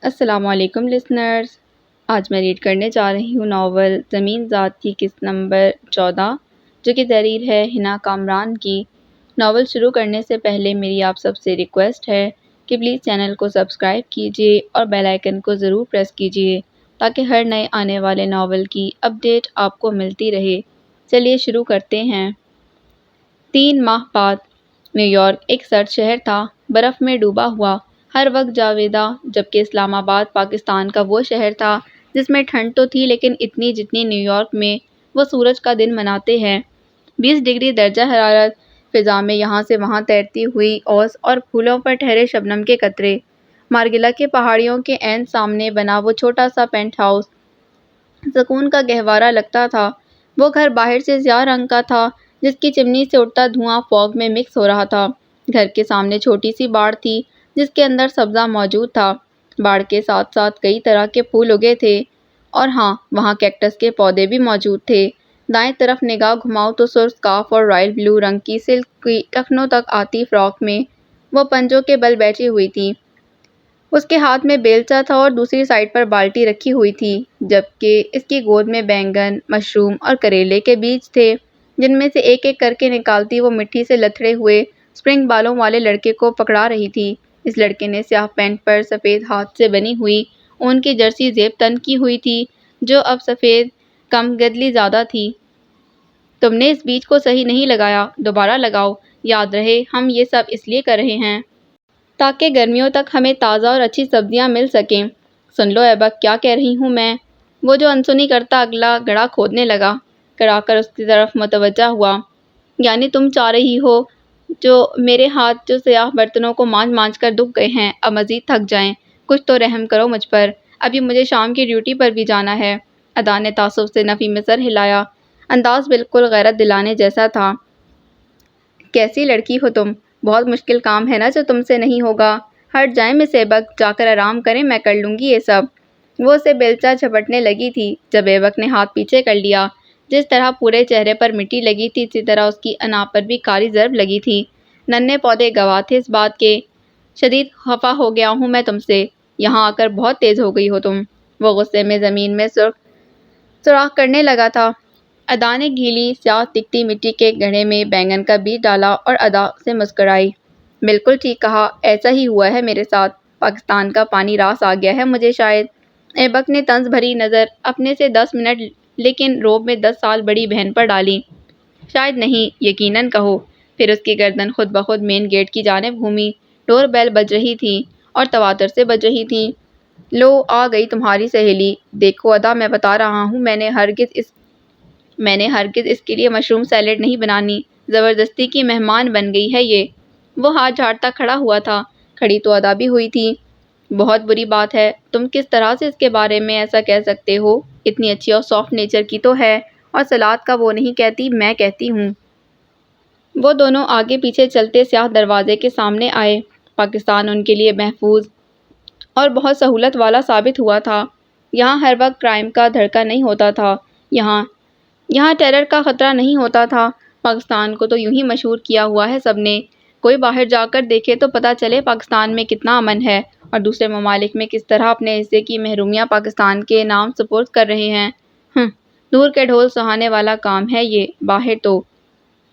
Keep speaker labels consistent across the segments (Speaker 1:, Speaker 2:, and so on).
Speaker 1: السلام علیکم لسنرز۔ آج میں ریڈ کرنے جا رہی ہوں ناول زمین ذات کی قسط نمبر 14، جو کہ تحریر ہے حنا کامران کی۔ ناول شروع کرنے سے پہلے میری آپ سب سے ریکویسٹ ہے کہ پلیز چینل کو سبسکرائب کیجیے اور بیل آئیکن کو ضرور پریس کیجیے تاکہ ہر نئے آنے والے ناول کی اپڈیٹ آپ کو ملتی رہے۔ چلیے شروع کرتے ہیں۔ 3 ماہ بعد نیو یارک ایک سرد شہر تھا، برف میں ڈوبا ہوا، ہر وقت جاویدہ، جبکہ اسلام آباد پاکستان کا وہ شہر تھا جس میں ٹھنڈ تو تھی لیکن اتنی جتنی نیو یارک میں وہ سورج کا دن مناتے ہیں۔ 20 ڈگری درجہ حرارت، فضا میں یہاں سے وہاں تیرتی ہوئی اوس اور پھولوں پر ٹھہرے شبنم کے قطرے۔ مارگلا کے پہاڑیوں کے عین سامنے بنا وہ چھوٹا سا پینٹ ہاؤس سکون کا گہوارہ لگتا تھا۔ وہ گھر باہر سے سیاہ رنگ کا تھا، جس کی چمنی سے اٹھتا دھواں فوگ میں مکس ہو رہا تھا۔ گھر کے سامنے چھوٹی سی باڑ تھی جس کے اندر سبزہ موجود تھا۔ باڑ کے ساتھ ساتھ کئی طرح کے پھول اگے تھے، اور ہاں، وہاں کیکٹس کے پودے بھی موجود تھے۔ دائیں طرف نگاہ گھماؤ تو سرخ سکارف اور رائل بلو رنگ کی سلک کی ٹخنوں تک آتی فراک میں وہ پنجوں کے بل بیٹھی ہوئی تھی۔ اس کے ہاتھ میں بیلچا تھا اور دوسری سائیڈ پر بالٹی رکھی ہوئی تھی، جبکہ اس کی گود میں بینگن، مشروم اور کریلے کے بیج تھے، جن میں سے ایک ایک کر کے نکالتی وہ مٹی سے لتھڑے ہوئے اسپرنگ بالوں والے لڑکے کو پکڑا رہی تھی۔ اس لڑکے نے سیاہ پینٹ پر سفید ہاتھ سے بنی ہوئی اون کی جرسی زیب تن کی ہوئی تھی، جو اب سفید کم گدلی زیادہ تھی۔ تم نے اس بیج کو صحیح نہیں لگایا، دوبارہ لگاؤ۔ یاد رہے ہم یہ سب اس لیے کر رہے ہیں تاکہ گرمیوں تک ہمیں تازہ اور اچھی سبزیاں مل سکیں۔ سن لو ایبک، کیا کہہ رہی ہوں میں؟ وہ جو انسنی کرتا اگلا گڑھا کھودنے لگا، کڑا کر اس کی طرف متوجہ ہوا۔ یعنی تم چاہ رہی ہو جو میرے ہاتھ جو سیاہ برتنوں کو مانجھ مانجھ کر دب گئے ہیں اب مزید تھک جائیں؟ کچھ تو رحم کرو مجھ پر، ابھی مجھے شام کی ڈیوٹی پر بھی جانا ہے۔ ادا نے تعصب سے نفی میں سر ہلایا، انداز بالکل غیرت دلانے جیسا تھا۔ کیسی لڑکی ہو تم؟ بہت مشکل کام ہے نا جو تم سے نہیں ہوگا۔ ہٹ جائیں مس ایبک، جا کر آرام کریں، میں کر لوں گی یہ سب۔ وہ اسے بیلچہ جھپٹنے لگی تھی جب ایبک نے ہاتھ پیچھے کر لیا۔ جس طرح پورے چہرے پر مٹی لگی تھی، اسی طرح اس کی انا پر بھی کاری ضرب لگی تھی۔ ننھے پودے گواہ تھے اس بات کے۔ شدید خفا ہو گیا ہوں میں تم سے، یہاں آ کر بہت تیز ہو گئی ہو تم۔ وہ غصے میں زمین میں سوراخ کرنے لگا تھا۔ ادا نے گیلی سیاہ دکھتی مٹی کے گڑھے میں بینگن کا بیج ڈالا اور ادا سے مسکرائی۔ بالکل ٹھیک کہا، ایسا ہی ہوا ہے میرے ساتھ۔ پاکستان کا پانی راس آ گیا ہے مجھے شاید۔ ایبک نے طنز بھری نظر اپنے سے 10 منٹ لیکن روب میں 10 سال بڑی بہن پر ڈالی۔ شاید نہیں، یقیناً کہو۔ پھر اس کی گردن خود بخود مین گیٹ کی جانب گھومی۔ ڈور بیل بج رہی تھی اور تواتر سے بج رہی تھی۔ لو آ گئی تمہاری سہیلی۔ دیکھو ادا، میں بتا رہا ہوں میں نے ہرگز اس کے لیے مشروم سیلیڈ نہیں بنانی۔ زبردستی کی مہمان بن گئی ہے یہ۔ وہ ہاتھ جھاڑتا کھڑا ہوا تھا۔ کھڑی تو ادا بھی ہوئی تھی۔ بہت بری بات ہے، تم کس طرح سے اس کے بارے میں ایسا کہہ سکتے ہو؟ اتنی اچھی اور سافٹ نیچر کی تو ہے، اور سلاد کا وہ نہیں کہتی، میں کہتی ہوں۔ وہ دونوں آگے پیچھے چلتے سیاہ دروازے کے سامنے آئے۔ پاکستان ان کے لیے محفوظ اور بہت سہولت والا ثابت ہوا تھا۔ یہاں ہر وقت کرائم کا دھڑکا نہیں ہوتا تھا، یہاں ٹیرر کا خطرہ نہیں ہوتا تھا۔ پاکستان کو تو یوں ہی مشہور کیا ہوا ہے سب نے۔ کوئی باہر جا کر دیکھے تو پتہ چلے پاکستان میں کتنا امن ہے، اور دوسرے ممالک میں کس طرح اپنے حصے کی محرومیاں پاکستان کے نام سپرد کر رہے ہیں۔ دور کے ڈھول سہانے والا کام ہے یہ، باہر تو۔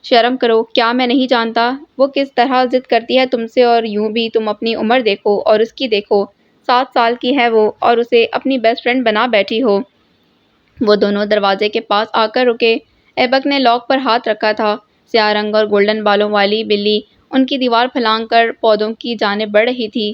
Speaker 1: شرم کرو، کیا میں نہیں جانتا وہ کس طرح ضد کرتی ہے تم سے؟ اور یوں بھی تم اپنی عمر دیکھو اور اس کی دیکھو، 7 سال کی ہے وہ، اور اسے اپنی بیسٹ فرینڈ بنا بیٹھی ہو۔ وہ دونوں دروازے کے پاس آ کر رکے۔ ایبک نے لاک پر ہاتھ رکھا تھا۔ سیاہ رنگ اور گولڈن بالوں والی بلی ان کی دیوار پھلانگ کر پودوں کی جانب بڑھ رہی تھی۔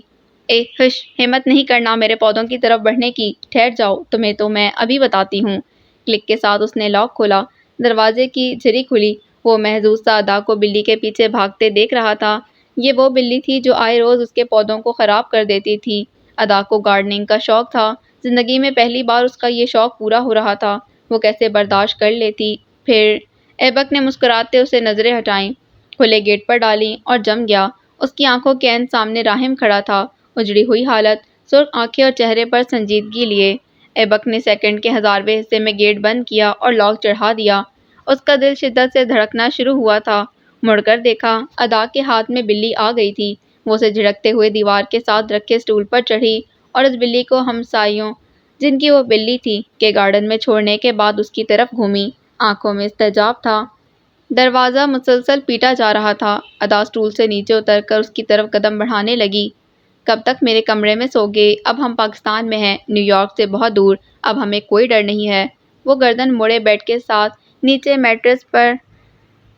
Speaker 1: اے ہش، ہمت نہیں کرنا میرے پودوں کی طرف بڑھنے کی، ٹھہر جاؤ، تمہیں تو میں ابھی بتاتی ہوں۔ کلک کے ساتھ اس نے لاک کھولا۔ دروازے کی جھری کھلی۔ وہ محظوظ سا ادا کو بلی کے پیچھے بھاگتے دیکھ رہا تھا۔ یہ وہ بلی تھی جو آئے روز اس کے پودوں کو خراب کر دیتی تھی۔ ادا کو گارڈننگ کا شوق تھا۔ زندگی میں پہلی بار اس کا یہ شوق پورا ہو رہا تھا۔ وہ کیسے برداشت کر لیتی؟ پھر ایبک نے مسکراتے اسے نظریں ہٹائیں، کھلے گیٹ پر ڈالیں اور جم گیا۔ اس کی آنکھوں کے عین سامنے راہم کھڑا تھا، اجڑی ہوئی حالت، سرخ آنکھیں اور چہرے پر سنجیدگی لیے۔ ایبک نے سیکنڈ کے 1000ویں حصے میں گیٹ بند کیا اور لاک چڑھا دیا۔ اس کا دل شدت سے دھڑکنا شروع ہوا تھا۔ مڑ کر دیکھا، ادا کے ہاتھ میں بلی آ گئی تھی۔ وہ اسے جھڑکتے ہوئے دیوار کے ساتھ رکھے اسٹول پر چڑھی اور اس بلی کو ہمسایوں جن کی وہ بلی تھی کے گارڈن میں چھوڑنے کے بعد اس کی طرف گھومی۔ آنکھوں میں استحجاب تھا۔ دروازہ مسلسل پیٹا جا رہا تھا۔ ادا اسٹول سے نیچے اتر کر اس کی طرف قدم بڑھانے لگی۔ کب تک میرے کمرے میں سو گے؟ اب ہم پاکستان میں ہیں، نیو یارک سے بہت دور، اب ہمیں کوئی ڈر نہیں ہے۔ وہ گردن موڑے بیڈ کے ساتھ نیچے میٹرس پر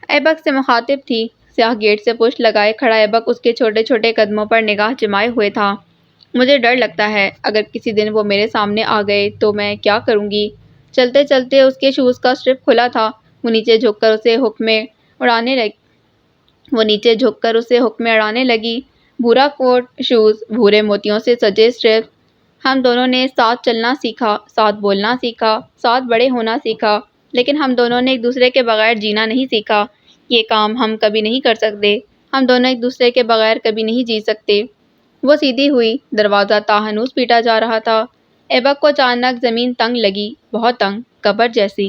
Speaker 1: ایبک سے مخاطب تھی۔ سیاہ گیٹ سے پشت لگائے کھڑا ایبک اس کے چھوٹے چھوٹے قدموں پر نگاہ جمائے ہوئے تھا۔ مجھے ڈر لگتا ہے، اگر کسی دن وہ میرے سامنے آ گئے تو میں کیا کروں گی؟ چلتے چلتے اس کے شوز کا اسٹرپ کھلا تھا۔ وہ نیچے جھک کر اسے حکمیں اڑانے لگی۔ بھورا کوٹ، شوز، بھورے موتیوں سے سجے اسٹرپ۔ ہم دونوں نے ساتھ چلنا سیکھا، ساتھ بولنا سیکھا، ساتھ بڑے ہونا سیکھا، لیکن ہم دونوں نے ایک دوسرے کے بغیر جینا نہیں سیکھا۔ یہ کام ہم کبھی نہیں کر سکتے۔ ہم دونوں ایک دوسرے کے بغیر کبھی نہیں جی سکتے۔ وہ سیدھی ہوئی۔ دروازہ تاہنوز پیٹا جا رہا تھا۔ ایبک کو اچانک زمین تنگ لگی، بہت تنگ، قبر جیسی۔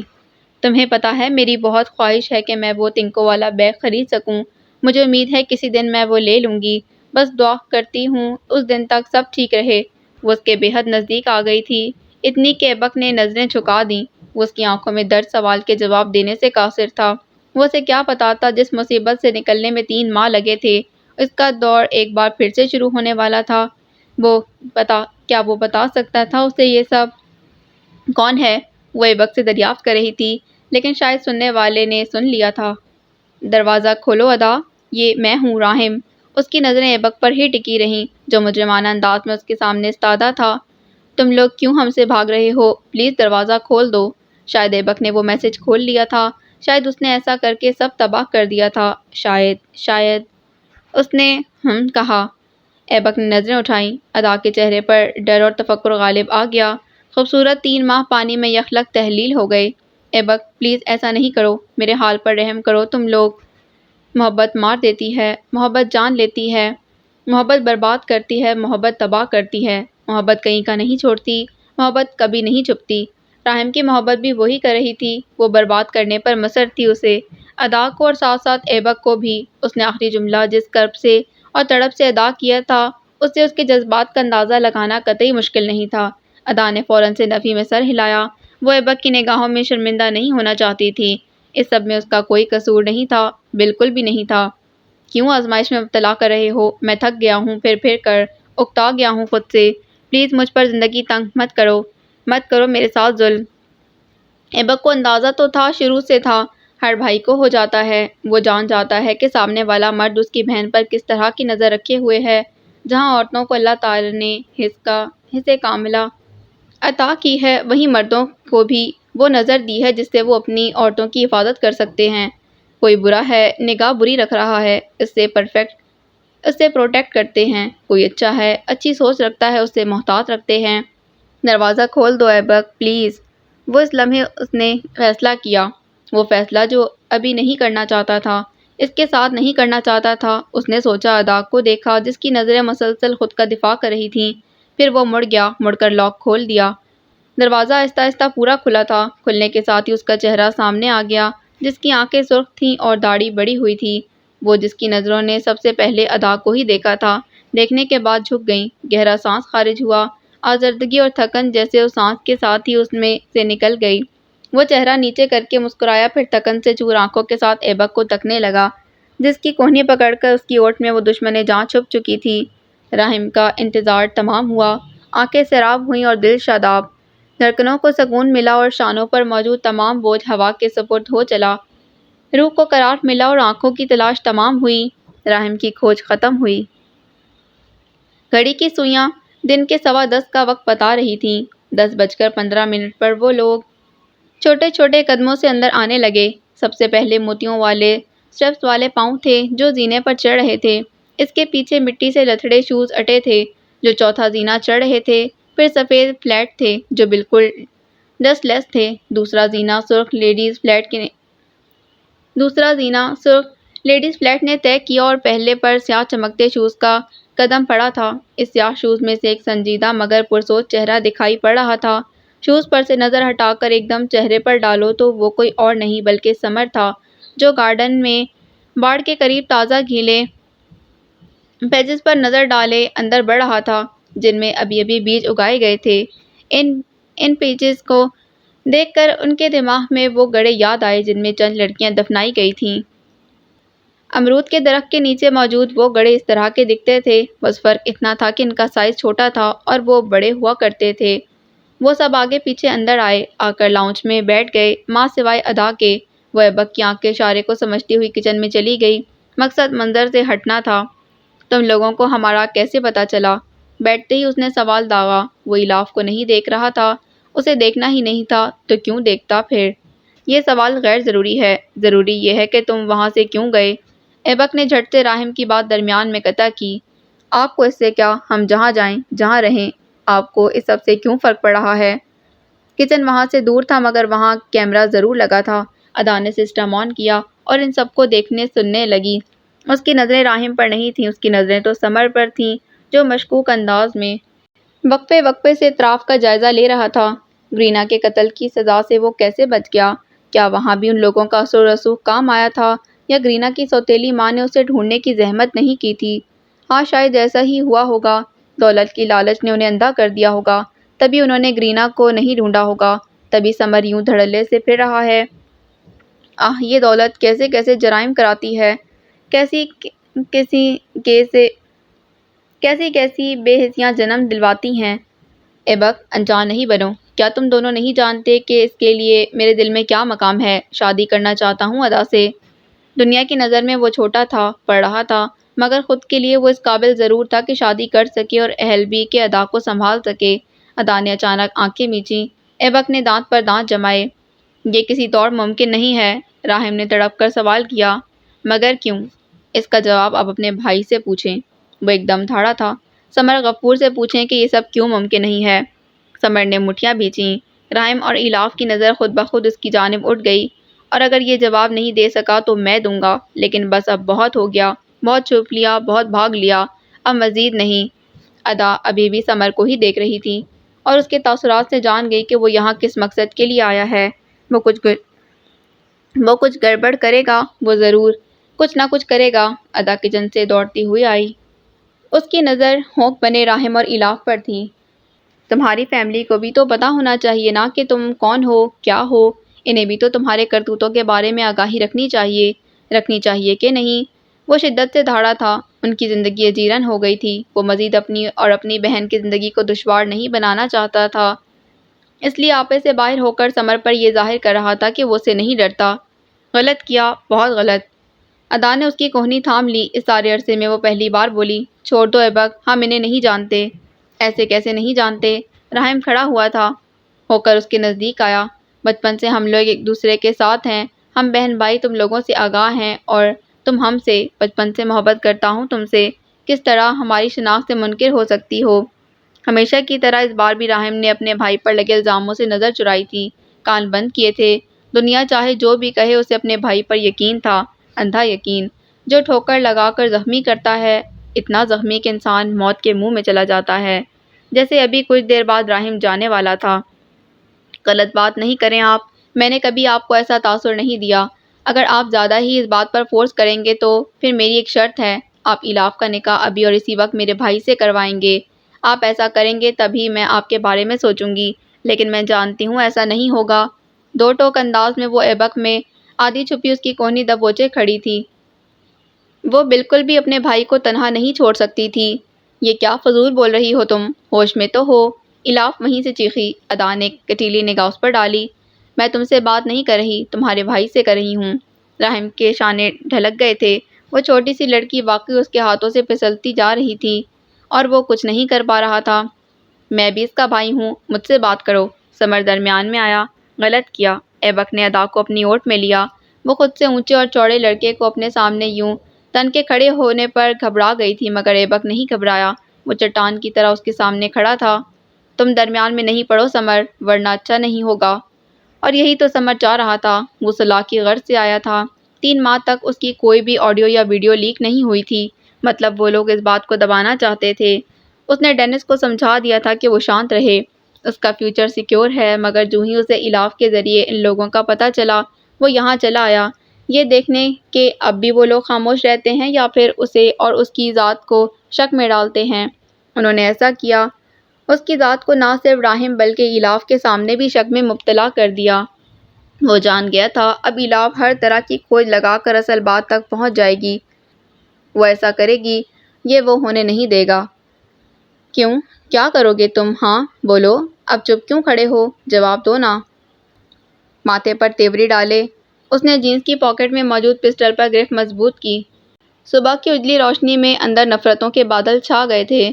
Speaker 1: تمہیں پتہ ہے میری بہت خواہش ہے کہ میں وہ تنکوں والا بیگ خرید سکوں۔ مجھے امید ہے کسی دن میں وہ لے لوں گی۔ بس دعا کرتی ہوں اس دن تک سب ٹھیک رہے۔ وہ اس کے بے حد نزدیک آ گئی تھی، اتنی کہ ایبک نے نظریں جھکا دیں۔ وہ اس کی آنکھوں میں درد سوال کے جواب دینے سے قاصر تھا۔ وہ اسے کیا پتا تھا جس مصیبت سے نکلنے میں 3 ماہ لگے تھے، اس کا دور ایک بار پھر سے شروع ہونے والا تھا۔ کیا وہ بتا سکتا تھا اسے یہ سب؟ کون ہے؟ وہ ایبک سے دریافت کر رہی تھی، لیکن شاید سننے والے نے سن لیا تھا۔ دروازہ کھولو ادا، یہ میں ہوں، راہم۔ اس کی نظریں ایبک پر ہی ٹکی رہیں، جو مجرمانہ انداز میں اس کے سامنے استادہ تھا۔ تم لوگ کیوں ہم سے بھاگ رہے ہو؟ پلیز دروازہ کھول دو۔ شاید ایبک نے وہ میسج کھول لیا تھا، شاید اس نے ایسا کر کے سب تباہ کر دیا تھا، شاید اس نے کہا۔ ایبک نے نظریں اٹھائیں۔ ادا کے چہرے پر ڈر اور تفکر غالب آ گیا۔ خوبصورت 3 ماہ پانی میں یخلق تحلیل ہو گئے۔ ایبک، پلیز ایسا نہیں کرو، میرے حال پر رحم کرو۔ تم لوگ محبت مار دیتی ہے، محبت جان لیتی ہے، محبت برباد کرتی ہے، محبت تباہ کرتی ہے، محبت کہیں کا نہیں چھوڑتی، محبت کبھی نہیں چھپتی۔ راہم کی محبت بھی وہی کر رہی تھی، وہ برباد کرنے پر مصر تھی، اسے، ادا کو اور ساتھ ساتھ ایبک کو بھی۔ اس نے آخری جملہ جس کرب سے اور تڑپ سے ادا کیا تھا، اس سے اس کے جذبات کا اندازہ لگانا قطعی مشکل نہیں تھا۔ ادا نے فوراً سے نفی میں سر ہلایا۔ وہ ایبک کی نگاہوں میں شرمندہ نہیں ہونا چاہتی تھی۔ اس سب میں اس کا کوئی قصور نہیں تھا، بالکل بھی نہیں تھا۔ کیوں آزمائش میں مبتلا کر رہے ہو؟ میں تھک گیا ہوں پھر کر، اکتا گیا ہوں خود سے۔ پلیز مجھ پر زندگی تنگ مت کرو میرے ساتھ ظلم۔ ایبک کو اندازہ تو تھا، شروع سے تھا، ہر بھائی کو ہو جاتا ہے۔ وہ جان جاتا ہے کہ سامنے والا مرد اس کی بہن پر کس طرح کی نظر رکھے ہوئے ہے۔ جہاں عورتوں کو اللہ تعالیٰ نے حصہ کاملہ عطا کی ہے، وہیں مردوں کو بھی وہ نظر دی ہے جس سے وہ اپنی عورتوں کی حفاظت کر سکتے ہیں۔ کوئی برا ہے، نگاہ بری رکھ رہا ہے، اس سے پروٹیکٹ کرتے ہیں۔ کوئی اچھا ہے، اچھی سوچ رکھتا ہے، اس سے محتاط رکھتے ہیں۔ دروازہ کھول دو ایبک، پلیز۔ وہ اس لمحے اس نے فیصلہ کیا، وہ فیصلہ جو ابھی نہیں کرنا چاہتا تھا، اس کے ساتھ نہیں کرنا چاہتا تھا۔ اس نے سوچا، ادا کو دیکھا جس کی نظریں مسلسل خود کا دفاع کر رہی تھیں۔ پھر وہ مڑ گیا، مڑ کر لاک کھول دیا۔ دروازہ آہستہ آہستہ پورا کھلا تھا۔ کھلنے کے ساتھ ہی اس کا چہرہ سامنے آ گیا، جس کی آنکھیں سرخ تھیں اور داڑھی بڑھی ہوئی تھی۔ وہ جس کی نظروں نے سب سے پہلے ادا کو ہی دیکھا تھا، دیکھنے کے بعد جھک گئیں۔ گہرا سانس خارج ہوا، آزردگی اور تھکن جیسے اس سانس کے ساتھ ہی اس میں سے نکل گئی۔ وہ چہرہ نیچے کر کے مسکرایا، پھر تھکن سے چور آنکھوں کے ساتھ ایبک کو تکنے لگا، جس کی کوہنی پکڑ کر اس کی اوٹ میں وہ دشمن جاں چھپ چکی تھی۔ راہم کا انتظار تمام ہوا۔ آنکھیں سیراب ہوئیں اور دل شاداب۔ دھڑکنوں کو سکون ملا اور شانوں پر موجود تمام بوجھ ہوا کے سپرد ہو چلا۔ روح کو قرار ملا اور آنکھوں کی تلاش تمام ہوئی۔ راہم کی کھوج ختم ہوئی۔ گھڑی کی سوئیاں دن کے 10:15 کا وقت بتا رہی تھیں۔ 10:15 پر وہ لوگ چھوٹے چھوٹے قدموں سے اندر آنے لگے۔ سب سے پہلے موتیوں والے اسٹرپس والے پاؤں تھے جو زینے پر چڑھ رہے تھے۔ اس کے پیچھے مٹی سے لتھڑے شوز اٹے تھے جو چوتھا زینہ چڑھ رہے تھے۔ پھر سفید فلیٹ تھے جو بالکل ڈسٹ لیس تھے۔ دوسرا زینہ سرخ لیڈیز فلیٹ نے طے کیا اور پہلے پر سیاہ چمکتے شوز کا قدم پڑا تھا۔ اس سیاہ شوز میں سے ایک سنجیدہ مگر پرسوچ چہرہ دکھائی پڑ رہا تھا۔ شوز پر سے نظر ہٹا کر ایک دم چہرے پر ڈالو تو وہ کوئی اور نہیں بلکہ سمر تھا، جو گارڈن میں باڑ کے قریب تازہ گیلے پیچز پر نظر ڈالے اندر بڑھ رہا تھا۔ جن میں ابھی ابھی بیج اگائے گئے تھے۔ ان پیجز کو دیکھ کر ان کے دماغ میں وہ گڑھے یاد آئے جن میں چند لڑکیاں دفنائی گئی تھیں۔ امرود کے درخت کے نیچے موجود وہ گڑھے اس طرح کے دکھتے تھے، بس فرق اتنا تھا کہ ان کا سائز چھوٹا تھا اور وہ بڑے ہوا کرتے تھے۔ وہ سب آگے پیچھے اندر آئے، آ کر لاؤنج میں بیٹھ گئے۔ ماں سوائے ادا کے وہ ایبک کی آنکھ کے اشارے کو سمجھتی ہوئی کچن میں چلی گئی۔ مقصد منظر سے ہٹنا تھا۔ تم لوگوں کو ہمارا کیسے پتہ چلا؟ بیٹھتے ہی اس نے سوال داغا۔ وہ الاف کو نہیں دیکھ رہا تھا، اسے دیکھنا ہی نہیں تھا تو کیوں دیکھتا پھر؟ یہ سوال غیر ضروری ہے، ضروری یہ ہے کہ تم وہاں سے کیوں گئے؟ ایبک نے جھٹ سے راہم کی بات درمیان میں قطع کی۔ آپ کو اس سے کیا؟ ہم جہاں جائیں، جہاں رہیں، آپ کو اس سب سے کیوں فرق پڑ رہا ہے؟ کچن وہاں سے دور تھا مگر وہاں کیمرہ ضرور لگا تھا۔ ادا نے سسٹم آن کیا اور ان سب کو دیکھنے سننے لگی۔ اس کی نظریں راہم پر نہیں تھیں، اس کی نظریں تو سمر پر تھیں جو مشکوک انداز میں وقفے وقفے سے اطراف کا جائزہ لے رہا تھا۔ گرینا کے قتل کی سزا سے وہ کیسے بچ گیا؟ کیا وہاں بھی ان لوگوں کا اثر و رسوخ کام آیا تھا یا گرینا کی سوتیلی ماں نے اسے ڈھونڈنے کی زحمت نہیں کی تھی؟ ہاں شاید ایسا ہی ہوا ہوگا۔ دولت کی لالچ نے انہیں اندھا کر دیا ہوگا، تبھی انہوں نے گرینا کو نہیں ڈھونڈا ہوگا، تبھی سمر یوں دھڑلے سے پھر رہا ہے۔ یہ دولت کیسے کیسے جرائم کراتی ہے، کیسی کیسی بے حسیاں جنم دلواتی ہیں۔ ایبک، انجان نہیں بنو۔ کیا تم دونوں نہیں جانتے کہ اس کے لیے میرے دل میں کیا مقام ہے؟ شادی کرنا چاہتا ہوں ادا سے۔ دنیا کی نظر میں وہ چھوٹا تھا، پڑھ رہا تھا، مگر خود کے لیے وہ اس قابل ضرور تھا کہ شادی کر سکے اور اہل بھی کے ادا کو سنبھال سکے۔ ادا نے اچانک آنکھیں میچیں۔ ایبک نے دانت پر دانت جمائے۔ یہ کسی طور ممکن نہیں ہے، راہم نے تڑپ کر سوال کیا۔ مگر کیوں؟ اس کا جواب آپ اپنے بھائی سے پوچھیں۔ وہ ایک دم دھاڑا تھا۔ سمر غفور سے پوچھیں کہ یہ سب کیوں ممکن نہیں ہے۔ سمر نے مٹھیاں بھینچیں۔ راہم اور الاف کی نظر خود بخود اس کی جانب اٹھ گئی۔ اور اگر یہ جواب نہیں دے سکا تو میں دوں گا، لیکن بس اب بہت ہو گیا، بہت چھپ لیا، بہت بھاگ لیا، اب مزید نہیں۔ ادا ابھی بھی سمر کو ہی دیکھ رہی تھی اور اس کے تاثرات سے جان گئی کہ وہ یہاں کس مقصد کے لیے آیا ہے۔ وہ کچھ گڑبڑ کرے گا، وہ ضرور کچھ نہ کچھ کرے گا۔ ادا کچن سے دوڑتی ہوئی آئی۔ اس کی نظر ہونک بنے راہم اور الاف پر تھی۔ تمہاری فیملی کو بھی تو پتہ ہونا چاہیے نا کہ تم کون ہو، کیا ہو۔ انہیں بھی تو تمہارے کرتوتوں کے بارے میں آگاہی رکھنی چاہیے کہ نہیں؟ وہ شدت سے دھاڑا تھا۔ ان کی زندگی اجیرن ہو گئی تھی۔ وہ مزید اپنی اور اپنی بہن کی زندگی کو دشوار نہیں بنانا چاہتا تھا، اس لیے آپے سے باہر ہو کر سمر پر یہ ظاہر کر رہا تھا کہ وہ اسے نہیں ڈرتا۔ غلط کیا، بہت غلط۔ ادا نے اس کی کوہنی تھام لی۔ اس سارے عرصے میں وہ پہلی بار بولی۔ چھوڑ دو ایبک، ہم انہیں نہیں جانتے۔ ایسے کیسے نہیں جانتے؟ راہم کھڑا ہوا تھا، ہو کر اس کے نزدیک آیا۔ بچپن سے ہم لوگ ایک دوسرے کے ساتھ ہیں، ہم بہن بھائی تم لوگوں سے آگاہ ہیں اور تم ہم سے۔ بچپن سے محبت کرتا ہوں تم سے، کس طرح ہماری شناخت سے منکر ہو سکتی ہو؟ ہمیشہ کی طرح اس بار بھی راہم نے اپنے بھائی پر لگے الزاموں سے نظر چرائی تھی، کان بند کیے تھے۔ دنیا چاہے جو بھی کہے، اسے اپنے بھائی پر یقین تھا، اندھا یقین، جو ٹھوکر لگا کر زخمی کرتا ہے، اتنا زخمی کہ انسان موت کے منہ میں چلا جاتا ہے، جیسے ابھی کچھ دیر بعد راہم جانے والا تھا۔ غلط بات نہیں کریں آپ، میں نے کبھی آپ کو ایسا تاثر نہیں دیا۔ اگر آپ زیادہ ہی اس بات پر فورس کریں گے تو پھر میری ایک شرط ہے، آپ الاف کا نکاح ابھی اور اسی وقت میرے بھائی سے کروائیں گے۔ آپ ایسا کریں گے تبھی میں آپ کے بارے میں سوچوں گی، لیکن میں جانتی ہوں ایسا نہیں ہوگا۔ دو ٹوک انداز میں وہ ایبک میں آدھی چھپی اس کی کوہنی دبوچے کھڑی تھی۔ وہ بالکل بھی اپنے بھائی کو تنہا نہیں چھوڑ سکتی تھی۔ یہ کیا فضول بول رہی ہو تم، ہوش میں تو ہو؟ الاف وہیں سے چیخی۔ ادا نے کٹیلی نگاہ اس پر ڈالی۔ میں تم سے بات نہیں کر رہی، تمہارے بھائی سے کر رہی ہوں۔ راہم کے شانے ڈھلک گئے تھے۔ وہ چھوٹی سی لڑکی واقعی اس کے ہاتھوں سے پھسلتی جا رہی تھی اور وہ کچھ نہیں کر پا رہا تھا۔ میں بھی اس کا بھائی ہوں، مجھ سے بات کرو۔ سمر درمیان میں آیا۔ غلط کیا۔ ایبک نے ادا کو اپنی اوٹ میں لیا۔ وہ خود سے اونچے اور چوڑے لڑکے کو اپنے سامنے یوں تن کے کھڑے ہونے پر گھبرا گئی تھی، مگر ایبک نہیں گھبرایا۔ وہ چٹان کی طرح اس کے سامنے کھڑا تھا۔ تم درمیان میں نہیں پڑو سمر، ورنہ اچھا نہیں ہوگا۔ اور یہی تو سمر چاہ رہا تھا۔ وہ صلاح کی غرض سے آیا تھا۔ 3 ماہ تک اس کی کوئی بھی آڈیو یا ویڈیو لیک نہیں ہوئی تھی، مطلب وہ لوگ اس بات کو دبانا چاہتے تھے۔ اس نے ڈینس کو سمجھا دیا تھا کہ وہ شانت رہے، اس کا فیوچر سیکیور ہے، مگر جو ہی اسے الاف کے ذریعے ان لوگوں کا پتہ چلا، وہ یہاں چلا آیا، یہ دیکھنے کہ اب بھی وہ لوگ خاموش رہتے ہیں یا پھر اسے اور اس کی ذات کو شک میں ڈالتے ہیں۔ انہوں نے ایسا کیا، اس کی ذات کو نہ صرف راہم بلکہ ایلاف کے سامنے بھی شک میں مبتلا کر دیا۔ وہ جان گیا تھا اب ایلاف ہر طرح کی کھوج لگا کر اصل بات تک پہنچ جائے گی۔ وہ ایسا کرے گی، یہ وہ ہونے نہیں دے گا۔ کیوں؟ کیا کرو گے تم؟ ہاں بولو، اب چپ کیوں کھڑے ہو؟ جواب دو نا۔ ماتھے پر تیوری ڈالے، اس نے جینس کی پاکٹ میں موجود پسٹل پر گرفت مضبوط کی۔ صبح کی اجلی روشنی میں اندر نفرتوں کے بادل چھا گئے تھے۔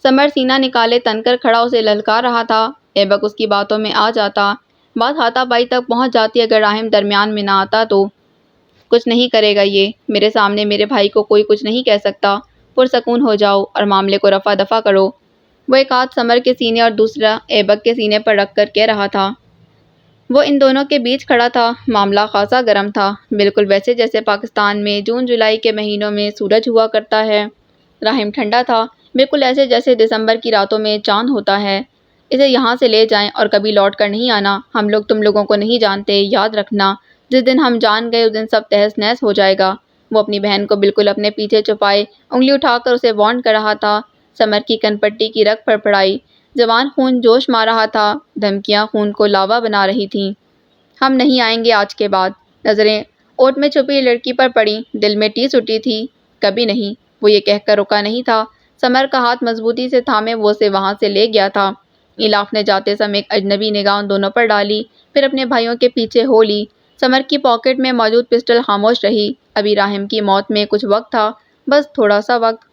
Speaker 1: سمر سینہ نکالے تن کر کھڑا اسے للکار رہا تھا۔ ایبک اس کی باتوں میں آ جاتا، بات ہاتھا پائی تک پہنچ جاتی اگر راہم درمیان میں نہ آتا تو۔ کچھ نہیں کرے گا یہ، میرے سامنے میرے بھائی کو کوئی کچھ نہیں کہہ سکتا۔ پرسکون ہو جاؤ اور معاملے کو رفع دفع کرو۔ وہ ایک ہاتھ سمر کے سینے اور دوسرا ایبک کے سینے پر رکھ کر کہہ رہا تھا۔ وہ ان دونوں کے بیچ کھڑا تھا۔ معاملہ خاصا گرم تھا، بالکل ویسے جیسے پاکستان میں جون جولائی کے مہینوں میں سورج ہوا کرتا ہے۔ راہم ٹھنڈا تھا، بالکل ایسے جیسے دسمبر کی راتوں میں چاند ہوتا ہے۔ اسے یہاں سے لے جائیں اور کبھی لوٹ کر نہیں آنا۔ ہم لوگ تم لوگوں کو نہیں جانتے، یاد رکھنا۔ جس دن ہم جان گئے اس دن سب تہس نہس ہو جائے گا۔ وہ اپنی بہن کو بالکل اپنے پیچھے چھپائے انگلی اٹھا کر اسے وارن کر رہا تھا۔ سمر کی کن پٹی کی رگ پھڑپڑائی، زبان خون جوش مار رہا تھا، دھمکیاں خون کو لاوا بنا رہی تھیں۔ ہم نہیں آئیں گے آج کے بعد۔ نظریں اوٹ میں چھپی لڑکی پر پڑیں، دل میں ٹیس اٹھی تھی، کبھی نہیں۔ وہ یہ کہہ کر رکا نہیں تھا، سمر کا ہاتھ مضبوطی سے تھامے وہ اسے وہاں سے لے گیا تھا۔ ایلاف نے جاتے سمے ایک اجنبی نگاہ ان دونوں پر ڈالی، پھر اپنے بھائیوں کے پیچھے ہو لی۔ سمر کی پاکٹ میں موجود پسٹل خاموش رہی۔ ابھی راہم کی موت میں کچھ وقت تھا، بس تھوڑا سا وقت۔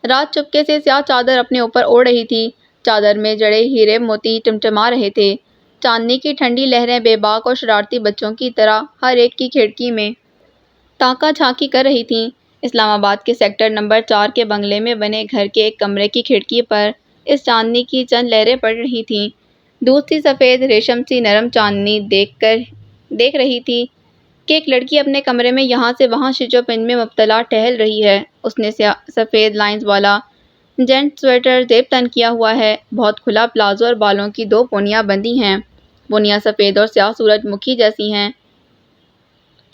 Speaker 1: رات چپکے سے سیاہ چادر اپنے اوپر اوڑھ رہی تھی، چادر میں جڑے ہیرے موتی ٹمٹما رہے تھے۔ چاندنی کی ٹھنڈی لہریں بے باک اور شرارتی بچوں کی طرح ہر ایک کی کھڑکی میں تاکہ جھانکی کر رہی تھیں۔ اسلام آباد کے سیکٹر نمبر 4 کے بنگلے میں بنے گھر کے ایک کمرے کی کھڑکی پر اس چاندنی کی چند لہریں پڑ رہی تھیں۔ دودھ سی سفید، ریشم سی نرم چاندنی دیکھ رہی تھی کہ ایک لڑکی اپنے کمرے میں یہاں سے وہاں شش و پنج میں مبتلا ٹہل رہی ہے۔ اس نے سفید لائنز والا جینٹ سویٹر زیب تن کیا ہوا ہے، بہت کھلا پلازو اور بالوں کی 2 پونیاں بندھی ہیں۔ پونیاں سفید اور سیاہ سورج مکھی جیسی ہیں۔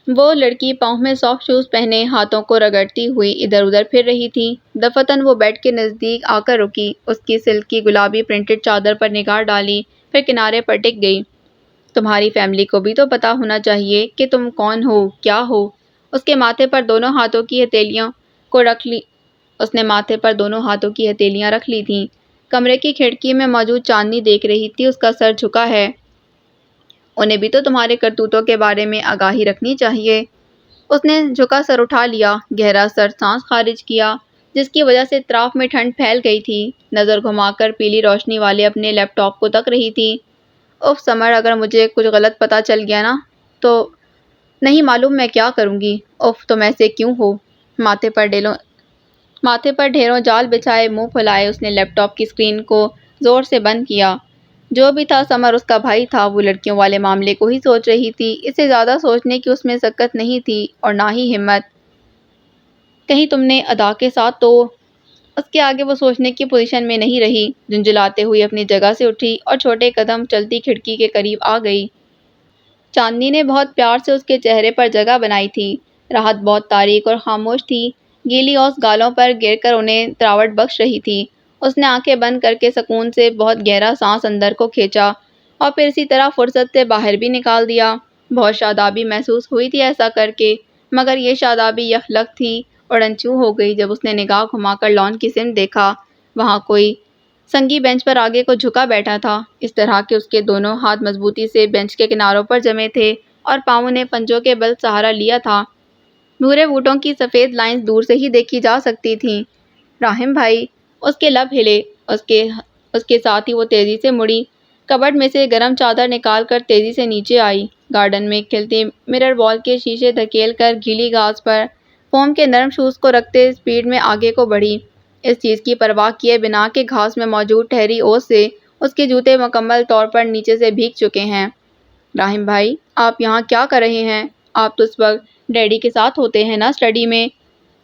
Speaker 1: وہ لڑکی پاؤں میں سافٹ شوز پہنے ہاتھوں کو رگڑتی ہوئی ادھر ادھر پھر رہی تھی۔ دفعتاً وہ بیڈ کے نزدیک آ کر رکی، اس کی سلک کی گلابی پرنٹڈ چادر پر نگاہ ڈالی، پھر کنارے پر ٹک گئی۔ تمہاری فیملی کو بھی تو پتہ ہونا چاہیے کہ تم کون ہو، کیا ہو۔ اس کے ماتھے پر دونوں ہاتھوں کی ہتھیلیاں اس نے ماتھے پر دونوں ہاتھوں کی ہتھیلیاں رکھ لی تھیں۔ کمرے کی کھڑکی میں موجود چاندنی دیکھ رہی تھی، اس کا سر جھکا ہے۔ انہیں بھی تو تمہارے کرتوتوں کے بارے میں آگاہی رکھنی چاہیے۔ اس نے جھکا سر اٹھا لیا، گہرا سانس خارج کیا، جس کی وجہ سے اطراف میں ٹھنڈ پھیل گئی تھی۔ نظر گھما کر پیلی روشنی والے اپنے لیپ ٹاپ کو تک رہی تھی۔ اف سمر، اگر مجھے کچھ غلط پتہ چل گیا نا تو نہیں معلوم میں کیا کروں گی۔ اف تم ایسے کیوں ہو؟ ماتھے پر ڈھیروں جال بچھائے منہ پھلائے اس نے لیپ ٹاپ کی اسکرین کو زور سے بند کیا۔ جو بھی تھا سمر اس کا بھائی تھا، وہ لڑکیوں والے معاملے کو ہی سوچ رہی تھی۔ اس سے زیادہ سوچنے کی اس میں سکت نہیں تھی اور نہ ہی ہمت۔ کہیں تم نے ادا کے ساتھ تو اس کے آگے وہ سوچنے کی پوزیشن میں نہیں رہی۔ جھنجھلاتے ہوئی اپنی جگہ سے اٹھی اور چھوٹے قدم چلتی کھڑکی کے قریب آ گئی۔ چاندنی نے بہت پیار سے اس کے چہرے پر جگہ بنائی تھی۔ راحت بہت تاریک اور خاموش تھی، گیلی اوس گالوں پر گر کر انہیں تراوٹ بخش رہی تھی۔ اس نے آنکھیں بند کر کے سکون سے بہت گہرا سانس اندر کو کھینچا اور پھر اسی طرح فرصت سے باہر بھی نکال دیا۔ بہت شادابی محسوس ہوئی تھی ایسا کر کے، مگر یہ شادابی یخلق تھی اور انچو ہو گئی جب اس نے نگاہ گھما کر لان کی سمت دیکھا۔ وہاں کوئی سنگی بینچ پر آگے کو جھکا بیٹھا تھا، اس طرح کہ اس کے دونوں ہاتھ مضبوطی سے بینچ کے کناروں پر جمے تھے اور پاؤں نے پنجوں کے بل سہارا لیا تھا۔ بھورے بوٹوں کی سفید لائنز دور سے ہی دیکھی جا سکتی تھیں۔ راہم بھائی، اس کے لب ہلے، اس کے ساتھ ہی وہ تیزی سے مڑی، کبرڈ میں سے گرم چادر نکال کر تیزی سے نیچے آئی، گارڈن میں کھلتے مرر بال کے شیشے دھکیل کر گیلی گھاس پر فوم کے نرم شوز کو رکھتے اسپیڈ میں آگے کو بڑھی، اس چیز کی پرواہ کیے بنا کہ گھاس میں موجود ٹھہری اوس سے اس کے جوتے مکمل طور پر نیچے سے بھیگ چکے ہیں۔ راہم بھائی، آپ یہاں کیا کر رہے ہیں؟ آپ تو اس وقت ڈیڈی کے ساتھ ہوتے ہیں نا اسٹڈی میں۔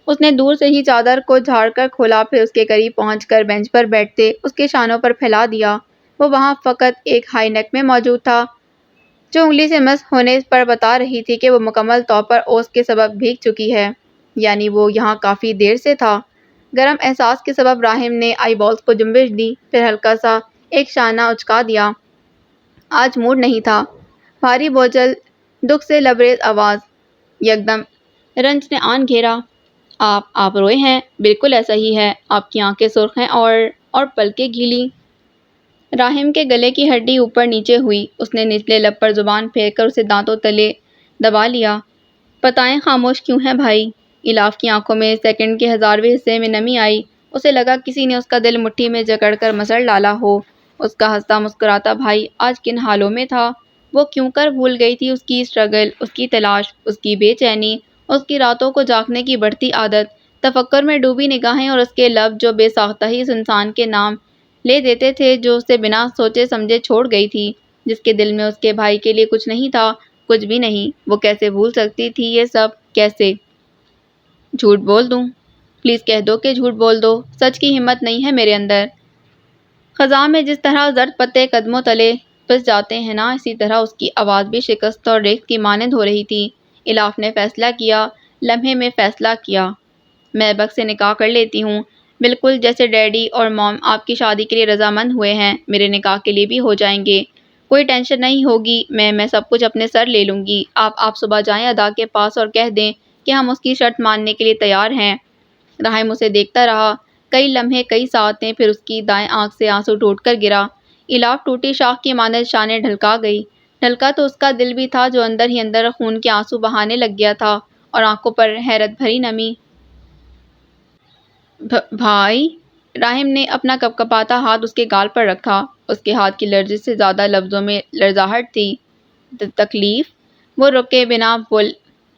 Speaker 1: اس نے دور سے ہی چادر کو جھاڑ کر کھولا، پھر اس کے قریب پہنچ کر بینچ پر بیٹھتے اس کے شانوں پر پھیلا دیا۔ وہ وہاں فقط ایک ہائی نیک میں موجود تھا جو انگلی سے مس ہونے پر بتا رہی تھی کہ وہ مکمل طور پر اوس کے سبب بھیگ چکی ہے، یعنی وہ یہاں کافی دیر سے تھا۔ گرم احساس کے سبب راحم نے آئی بالز کو جنبش دی، پھر ہلکا سا ایک شانہ اچکا دیا۔ آج موڈ نہیں تھا۔ بھاری بوجھل دکھ سے لبریز آواز۔ یکدم رنج نے آن گھیرا۔ آپ روئے ہیں؟ بالکل ایسا ہی ہے، آپ کی آنکھیں سرخ ہیں اور پلکیں گیلی۔ راحم کے گلے کی ہڈی اوپر نیچے ہوئی، اس نے نچلے لب پر زبان پھیر کر اسے دانتوں تلے دبا لیا۔ بتائیں خاموش کیوں ہیں بھائی؟ الاف کی آنکھوں میں سیکنڈ کے ہزارویں حصے میں نمی آئی، اسے لگا کسی نے اس کا دل مٹھی میں جکڑ کر مسل ڈالا ہو۔ اس کا ہنستا مسکراتا بھائی آج کن حالوں میں تھا؟ وہ کیوں کر بھول گئی تھی اس کی اسٹرگل، اس کی تلاش، اس کی بے چینی، اس کی راتوں کو جاگنے کی بڑھتی عادت، تفکر میں ڈوبی نگاہیں اور اس کے لب جو بے ساختہ ہی اس انسان کے نام لے دیتے تھے جو اسے بنا سوچے سمجھے چھوڑ گئی تھی، جس کے دل میں اس کے بھائی کے لیے کچھ نہیں تھا، کچھ بھی نہیں۔ وہ کیسے بھول سکتی تھی یہ سب؟ کیسے؟ جھوٹ بول دوں؟ پلیز کہہ دو کہ جھوٹ بول دو، سچ کی ہمت نہیں ہے میرے اندر۔ خزاں میں جس طرح زرد پتے قدموں تلے پس جاتے ہیں نا، اسی طرح اس کی آواز بھی شکست اور ریت کی مانند ہو رہی تھی۔ الاف نے فیصلہ کیا، لمحے میں فیصلہ کیا۔ میں بک سے نکاح کر لیتی ہوں، بالکل جیسے ڈیڈی اور موم آپ کی شادی کے لیے رضامند ہوئے ہیں، میرے نکاح کے لیے بھی ہو جائیں گے۔ کوئی ٹینشن نہیں ہوگی، میں سب کچھ اپنے سر لے لوں گی۔ آپ صبح جائیں ادا کے پاس اور کہہ دیں کہ ہم اس کی شرط ماننے کے لیے تیار ہیں۔ راحم اسے دیکھتا رہا، کئی لمحے، کئی ساعتیں، پھر اس کی دائیں آنکھ سے آنسو ٹوٹ کر گرا۔ الاف ٹوٹی شاخ کی مانند شانے ڈھلکا گئی۔ ڈھلکا تو اس کا دل بھی تھا جو اندر ہی اندر خون کے آنسو بہانے لگ گیا تھا، اور آنکھوں پر حیرت بھری نمی۔ بھائی؟ راحم نے اپنا کپکپاتا ہاتھ اس کے گال پر رکھا۔ اس کے ہاتھ کی لرزش سے زیادہ لفظوں میں لرزاہٹ تھی۔ تکلیف؟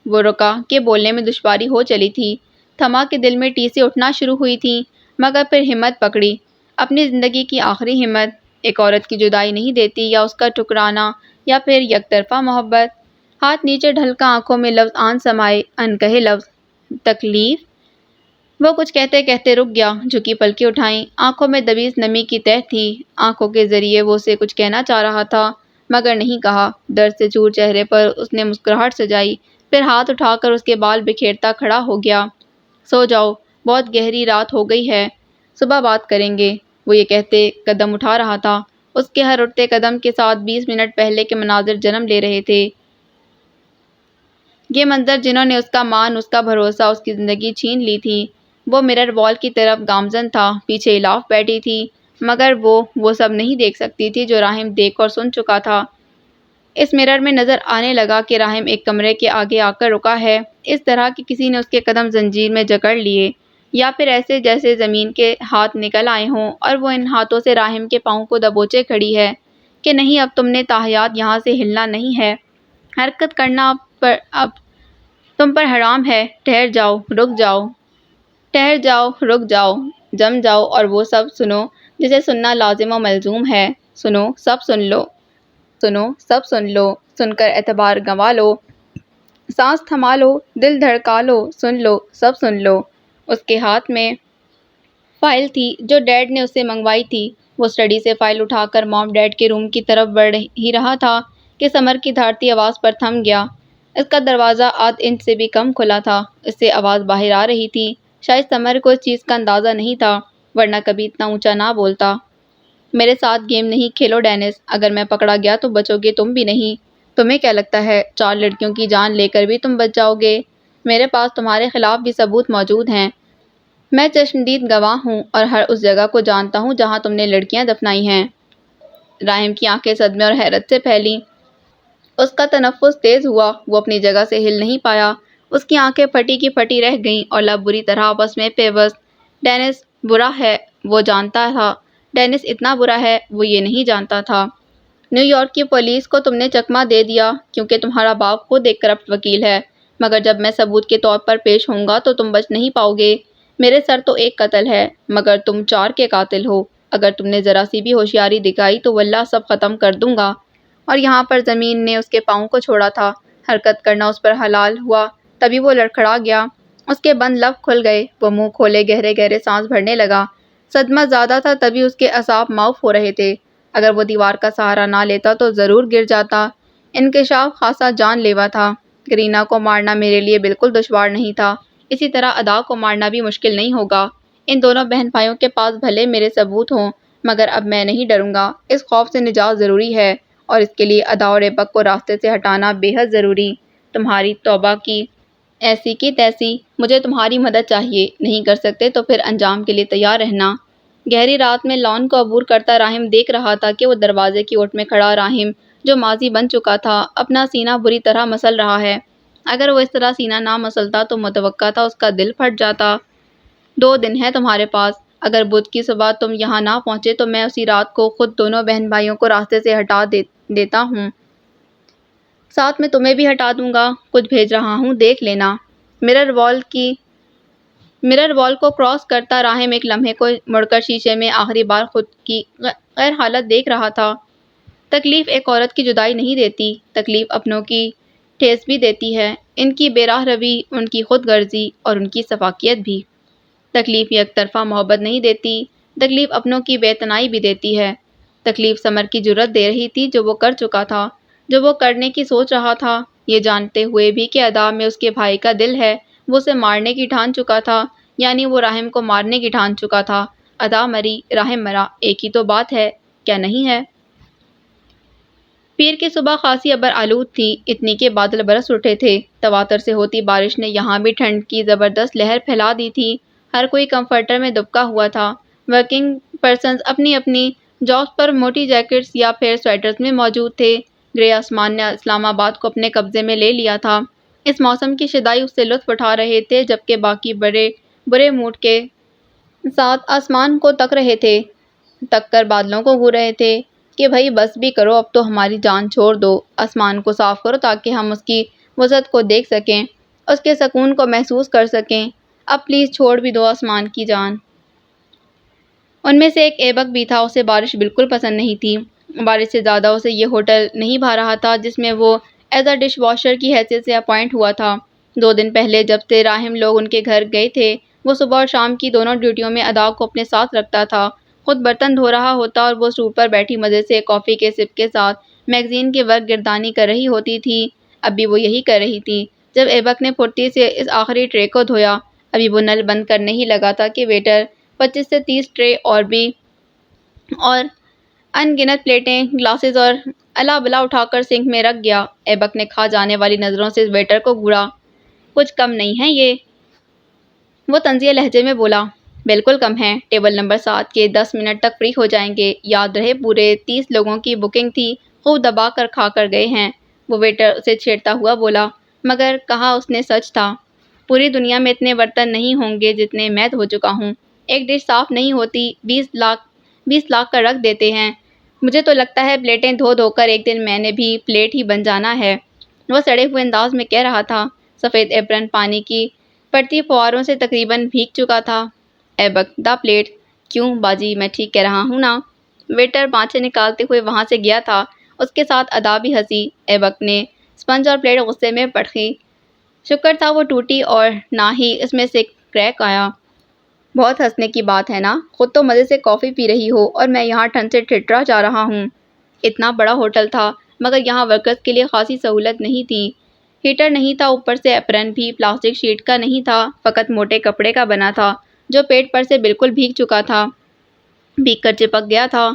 Speaker 1: وہ رکا کہ بولنے میں دشواری ہو چلی تھی۔ تھما کے دل میں ٹیسیں اٹھنا شروع ہوئی تھیں، مگر پھر ہمت پکڑی، اپنی زندگی کی آخری ہمت۔ ایک عورت کی جدائی نہیں دیتی، یا اس کا ٹکرانا، یا پھر یک طرفہ محبت۔ ہاتھ نیچے ڈھلکا، آنکھوں میں لفظ آن سمائے، انکہے لفظ۔ تکلیف؟ وہ کچھ کہتے کہتے رک گیا، جھکی پلکیں اٹھائیں، آنکھوں میں دبی نمی کی تہ تھی۔ آنکھوں کے ذریعے وہ اسے کچھ کہنا چاہ رہا تھا، مگر نہیں کہا۔ درد سے چور چہرے پر اس نے مسکراہٹ سجائی، پھر ہاتھ اٹھا کر اس کے بال بکھیرتا کھڑا ہو گیا۔ سو جاؤ، بہت گہری رات ہو گئی ہے، صبح بات کریں گے۔ وہ یہ کہتے قدم اٹھا رہا تھا، اس کے ہر اٹھتے قدم کے ساتھ 20 منٹ پہلے کے مناظر جنم لے رہے تھے۔ یہ منظر جنہوں نے اس کا مان، اس کا بھروسہ، اس کی زندگی چھین لی تھی۔ وہ مرر وال کی طرف گامزن تھا، پیچھے الاف بیٹھی تھی، مگر وہ سب نہیں دیکھ سکتی تھی جو راحم دیکھ اور سن چکا تھا۔ اس مرر میں نظر آنے لگا کہ راحم ایک کمرے کے آگے آ کر رکا ہے، اس طرح کہ کسی نے اس کے قدم زنجیر میں جکڑ لیے، یا پھر ایسے جیسے زمین کے ہاتھ نکل آئے ہوں اور وہ ان ہاتھوں سے راحم کے پاؤں کو دبوچے کھڑی ہے کہ نہیں، اب تم نے تاحیات یہاں سے ہلنا نہیں ہے، حرکت کرنا اب تم پر حرام ہے۔ ٹھہر جاؤ، رک جاؤ، ٹھہر جاؤ، رک جاؤ، جم جاؤ، اور وہ سب سنو جسے سننا لازم و ملزوم ہے۔ سنو، سب سن لو، سنو، سب سن لو، سن کر اعتبار گنوا لو، سانس تھما لو، دل دھڑکا لو، سن لو، سب سن لو۔ اس کے ہاتھ میں فائل تھی جو ڈیڈ نے اس سے منگوائی تھی۔ وہ اسٹڈی سے فائل اٹھا کر موم ڈیڈ کے روم کی طرف بڑھ ہی رہا تھا کہ سمر کی دھاڑتی آواز پر تھم گیا۔ اس کا دروازہ آدھ انچ سے بھی کم کھلا تھا، اس سے آواز باہر آ رہی تھی۔ شاید سمر کو اس چیز کا اندازہ نہیں تھا، ورنہ کبھی اتنا اونچا نہ بولتا۔ میرے ساتھ گیم نہیں کھیلو ڈینس، اگر میں پکڑا گیا تو بچو گے تم بھی نہیں۔ تمہیں کیا لگتا ہے 4 لڑکیوں کی جان لے کر بھی تم بچ جاؤ گے؟ میرے پاس تمہارے خلاف بھی ثبوت موجود ہیں، میں چشمدید گواہ ہوں، اور ہر اس جگہ کو جانتا ہوں جہاں تم نے لڑکیاں دفنائی ہیں۔ راحم کی آنکھیں صدمے اور حیرت سے پھیلیں، اس کا تنفس تیز ہوا، وہ اپنی جگہ سے ہل نہیں پایا، اس کی آنکھیں پھٹی کی پھٹی رہ گئیں اور لب بری طرح آپس میں پیوست۔ ڈینس برا ہے، وہ جانتا تھا، ڈینس اتنا برا ہے، وہ یہ نہیں جانتا تھا۔ نیو یارک کی پولیس کو تم نے چکمہ دے دیا کیونکہ تمہارا باپ خود ایک کرپٹ وکیل ہے، مگر جب میں ثبوت کے طور پر پیش ہوں گا تو تم بچ نہیں پاؤ گے۔ میرے سر تو ایک قتل ہے، مگر تم 4 کے قاتل ہو۔ اگر تم نے ذرا سی بھی ہوشیاری دکھائی تو واللہ سب ختم کر دوں گا۔ اور یہاں پر زمین نے اس کے پاؤں کو چھوڑا تھا، حرکت کرنا اس پر حلال ہوا، تبھی وہ لڑکھڑا گیا، اس کے بند لب کھل گئے، وہ منہ کھولے گہرے گہرے سانس بھرنے لگا۔ صدمہ زیادہ تھا تبھی اس کے اعصاب معاف ہو رہے تھے، اگر وہ دیوار کا سہارا نہ لیتا تو ضرور گر جاتا۔ انکشاف خاصا جان لیوا تھا۔ کرینا کو مارنا میرے لیے بالکل دشوار نہیں تھا، اسی طرح ادا کو مارنا بھی مشکل نہیں ہوگا۔ ان دونوں بہن بھائیوں کے پاس بھلے میرے ثبوت ہوں مگر اب میں نہیں ڈروں گا۔ اس خوف سے نجات ضروری ہے اور اس کے لیے ادا اور ایبک کو راستے سے ہٹانا بے حد ضروری۔ تمہاری توبہ کی ایسی کی تیسی، مجھے تمہاری مدد چاہیے، نہیں کر سکتے تو پھر انجام کے لیے تیار رہنا۔ گہری رات میں لان کو عبور کرتا راہم دیکھ رہا تھا کہ وہ دروازے کی اوٹ میں کھڑا راہم جو ماضی بن چکا تھا اپنا سینہ بری طرح مسل رہا ہے۔ اگر وہ اس طرح سینہ نہ مسلتا تو متوقع تھا اس کا دل پھٹ جاتا۔ 2 دن ہے تمہارے پاس، اگر بدھ کی صبح تم یہاں نہ پہنچے تو میں اسی رات کو خود دونوں بہن بھائیوں کو راستے سے ہٹا دیتا ہوں، ساتھ میں تمہیں بھی ہٹا دوں گا۔ کچھ بھیج رہا ہوں، دیکھ لینا۔ مرر وال کو کراس کرتا راہم ایک لمحے کو مڑ کر شیشے میں آخری بار خود کی غیر حالت دیکھ رہا تھا۔ تکلیف ایک عورت کی جدائی نہیں دیتی، تکلیف اپنوں کی ٹھیس بھی دیتی ہے، ان کی بے راہ روی، ان کی خود غرضی اور ان کی سفاکیت بھی۔ تکلیف یک طرفہ محبت نہیں دیتی، تکلیف اپنوں کی بے اعتنائی بھی دیتی ہے۔ تکلیف ثمر کی جرأت دے رہی تھی جو وہ کر چکا تھا، جو وہ کرنے کی سوچ رہا تھا، یہ جانتے ہوئے بھی کہ ادا میں اس کے بھائی کا دل ہے، وہ اسے مارنے کی ٹھان چکا تھا، یعنی وہ راہم کو مارنے کی ٹھان چکا تھا۔ ادا مری، راہم مرا، ایک ہی تو بات ہے، کیا نہیں ہے؟ پیر کی صبح خاصی ابر آلود تھی، اتنی کہ بادل برس اٹھے تھے۔ تواتر سے ہوتی بارش نے یہاں بھی ٹھنڈ کی زبردست لہر پھیلا دی تھی۔ ہر کوئی کمفرٹر میں دبکا ہوا تھا۔ ورکنگ پرسنز اپنی اپنی جابز پر موٹی جیکٹس یا پھر سویٹرز میں موجود تھے۔ گرے آسمان نے اسلام آباد کو اپنے قبضے میں لے لیا تھا۔ اس موسم کی شدائی اس سے لطف اٹھا رہے تھے جبکہ باقی برے موڈ کے ساتھ آسمان کو تک رہے تھے، تک کر بادلوں کو گھور رہے تھے کہ بھئی بس بھی کرو، اب تو ہماری جان چھوڑ دو، آسمان کو صاف کرو تاکہ ہم اس کی وسعت کو دیکھ سکیں، اس کے سکون کو محسوس کر سکیں، اب پلیز چھوڑ بھی دو آسمان کی جان۔ ان میں سے ایک ایبک بھی تھا، اسے بارش بالکل پسند نہیں تھی۔ بارش سے زیادہ اسے یہ ہوٹل نہیں بھا رہا تھا جس میں وہ ایز اے ڈش واشر کی حیثیت سے اپوائنٹ ہوا تھا۔ 2 دن پہلے جب سے راہم لوگ ان کے گھر گئے تھے، وہ صبح اور شام کی دونوں ڈیوٹیوں میں ادا کو اپنے ساتھ رکھتا تھا۔ خود برتن دھو رہا ہوتا اور وہ اسٹول پر بیٹھی مزے سے کافی کے سپ کے ساتھ میگزین کی ورق گردانی کر رہی ہوتی تھی۔ اب بھی وہ یہی کر رہی تھی۔ جب ایبک نے پھرتی سے اس آخری ٹرے کو دھویا، ابھی وہ نل بند کرنے ہی لگا تھا کہ ویٹر 25 سے 30 ٹرے اور ان گنت پلیٹیں، گلاسز اور الا بلا اٹھا کر سنک میں رکھ گیا۔ ایبک نے کھا جانے والی نظروں سے ویٹر کو گھورا۔ کچھ کم نہیں ہے یہ؟ وہ طنزیہ لہجے میں بولا۔ بالکل کم ہے، ٹیبل نمبر 7 کے 10 منٹ تک فری ہو جائیں گے، یاد رہے پورے 30 لوگوں کی بکنگ تھی، خوب دبا کر کھا کر گئے ہیں۔ وہ ویٹر اسے چھیڑتا ہوا بولا، مگر کہا اس نے سچ تھا، پوری دنیا میں اتنے برتن نہیں ہوں گے جتنے میں دھو چکا ہوں، ایک ڈش صاف نہیں ہوتی، 20 لاکھ کا رکھ دیتے ہیں، مجھے تو لگتا ہے پلیٹیں دھو دھو کر ایک دن میں نے بھی پلیٹ ہی بن جانا ہے۔ وہ سڑے ہوئے انداز میں کہہ رہا تھا۔ سفید ایپرن پانی کی پڑتی فواروں سے تقریباً بھیگ چکا تھا۔ Aibak, the plate. کیوں باجی، میں ٹھیک کہہ رہا ہوں نا؟ ویٹر بانچیں نکالتے ہوئے وہاں سے گیا تھا، اس کے ساتھ ادا بھی ہنسی۔ ایبک نے اسپنج اور پلیٹ غصے میں پٹکی۔ شکر تھا وہ ٹوٹی اور نہ ہی اس میں سے کریک آیا۔ بہت ہنسنے کی بات ہے نا، خود تو مزے سے کافی پی رہی ہو اور میں یہاں ٹھنڈ سے ٹھٹرا جا رہا ہوں۔ اتنا بڑا ہوٹل تھا مگر یہاں ورکرز کے لیے خاصی سہولت نہیں تھی، ہیٹر نہیں تھا، اوپر سے ایپرن بھی پلاسٹک شیٹ کا نہیں تھا، فقط موٹے کپڑے کا بنا تھا جو پیٹ پر سے بالکل بھیگ چکا تھا، بھیگ کر چپک گیا تھا۔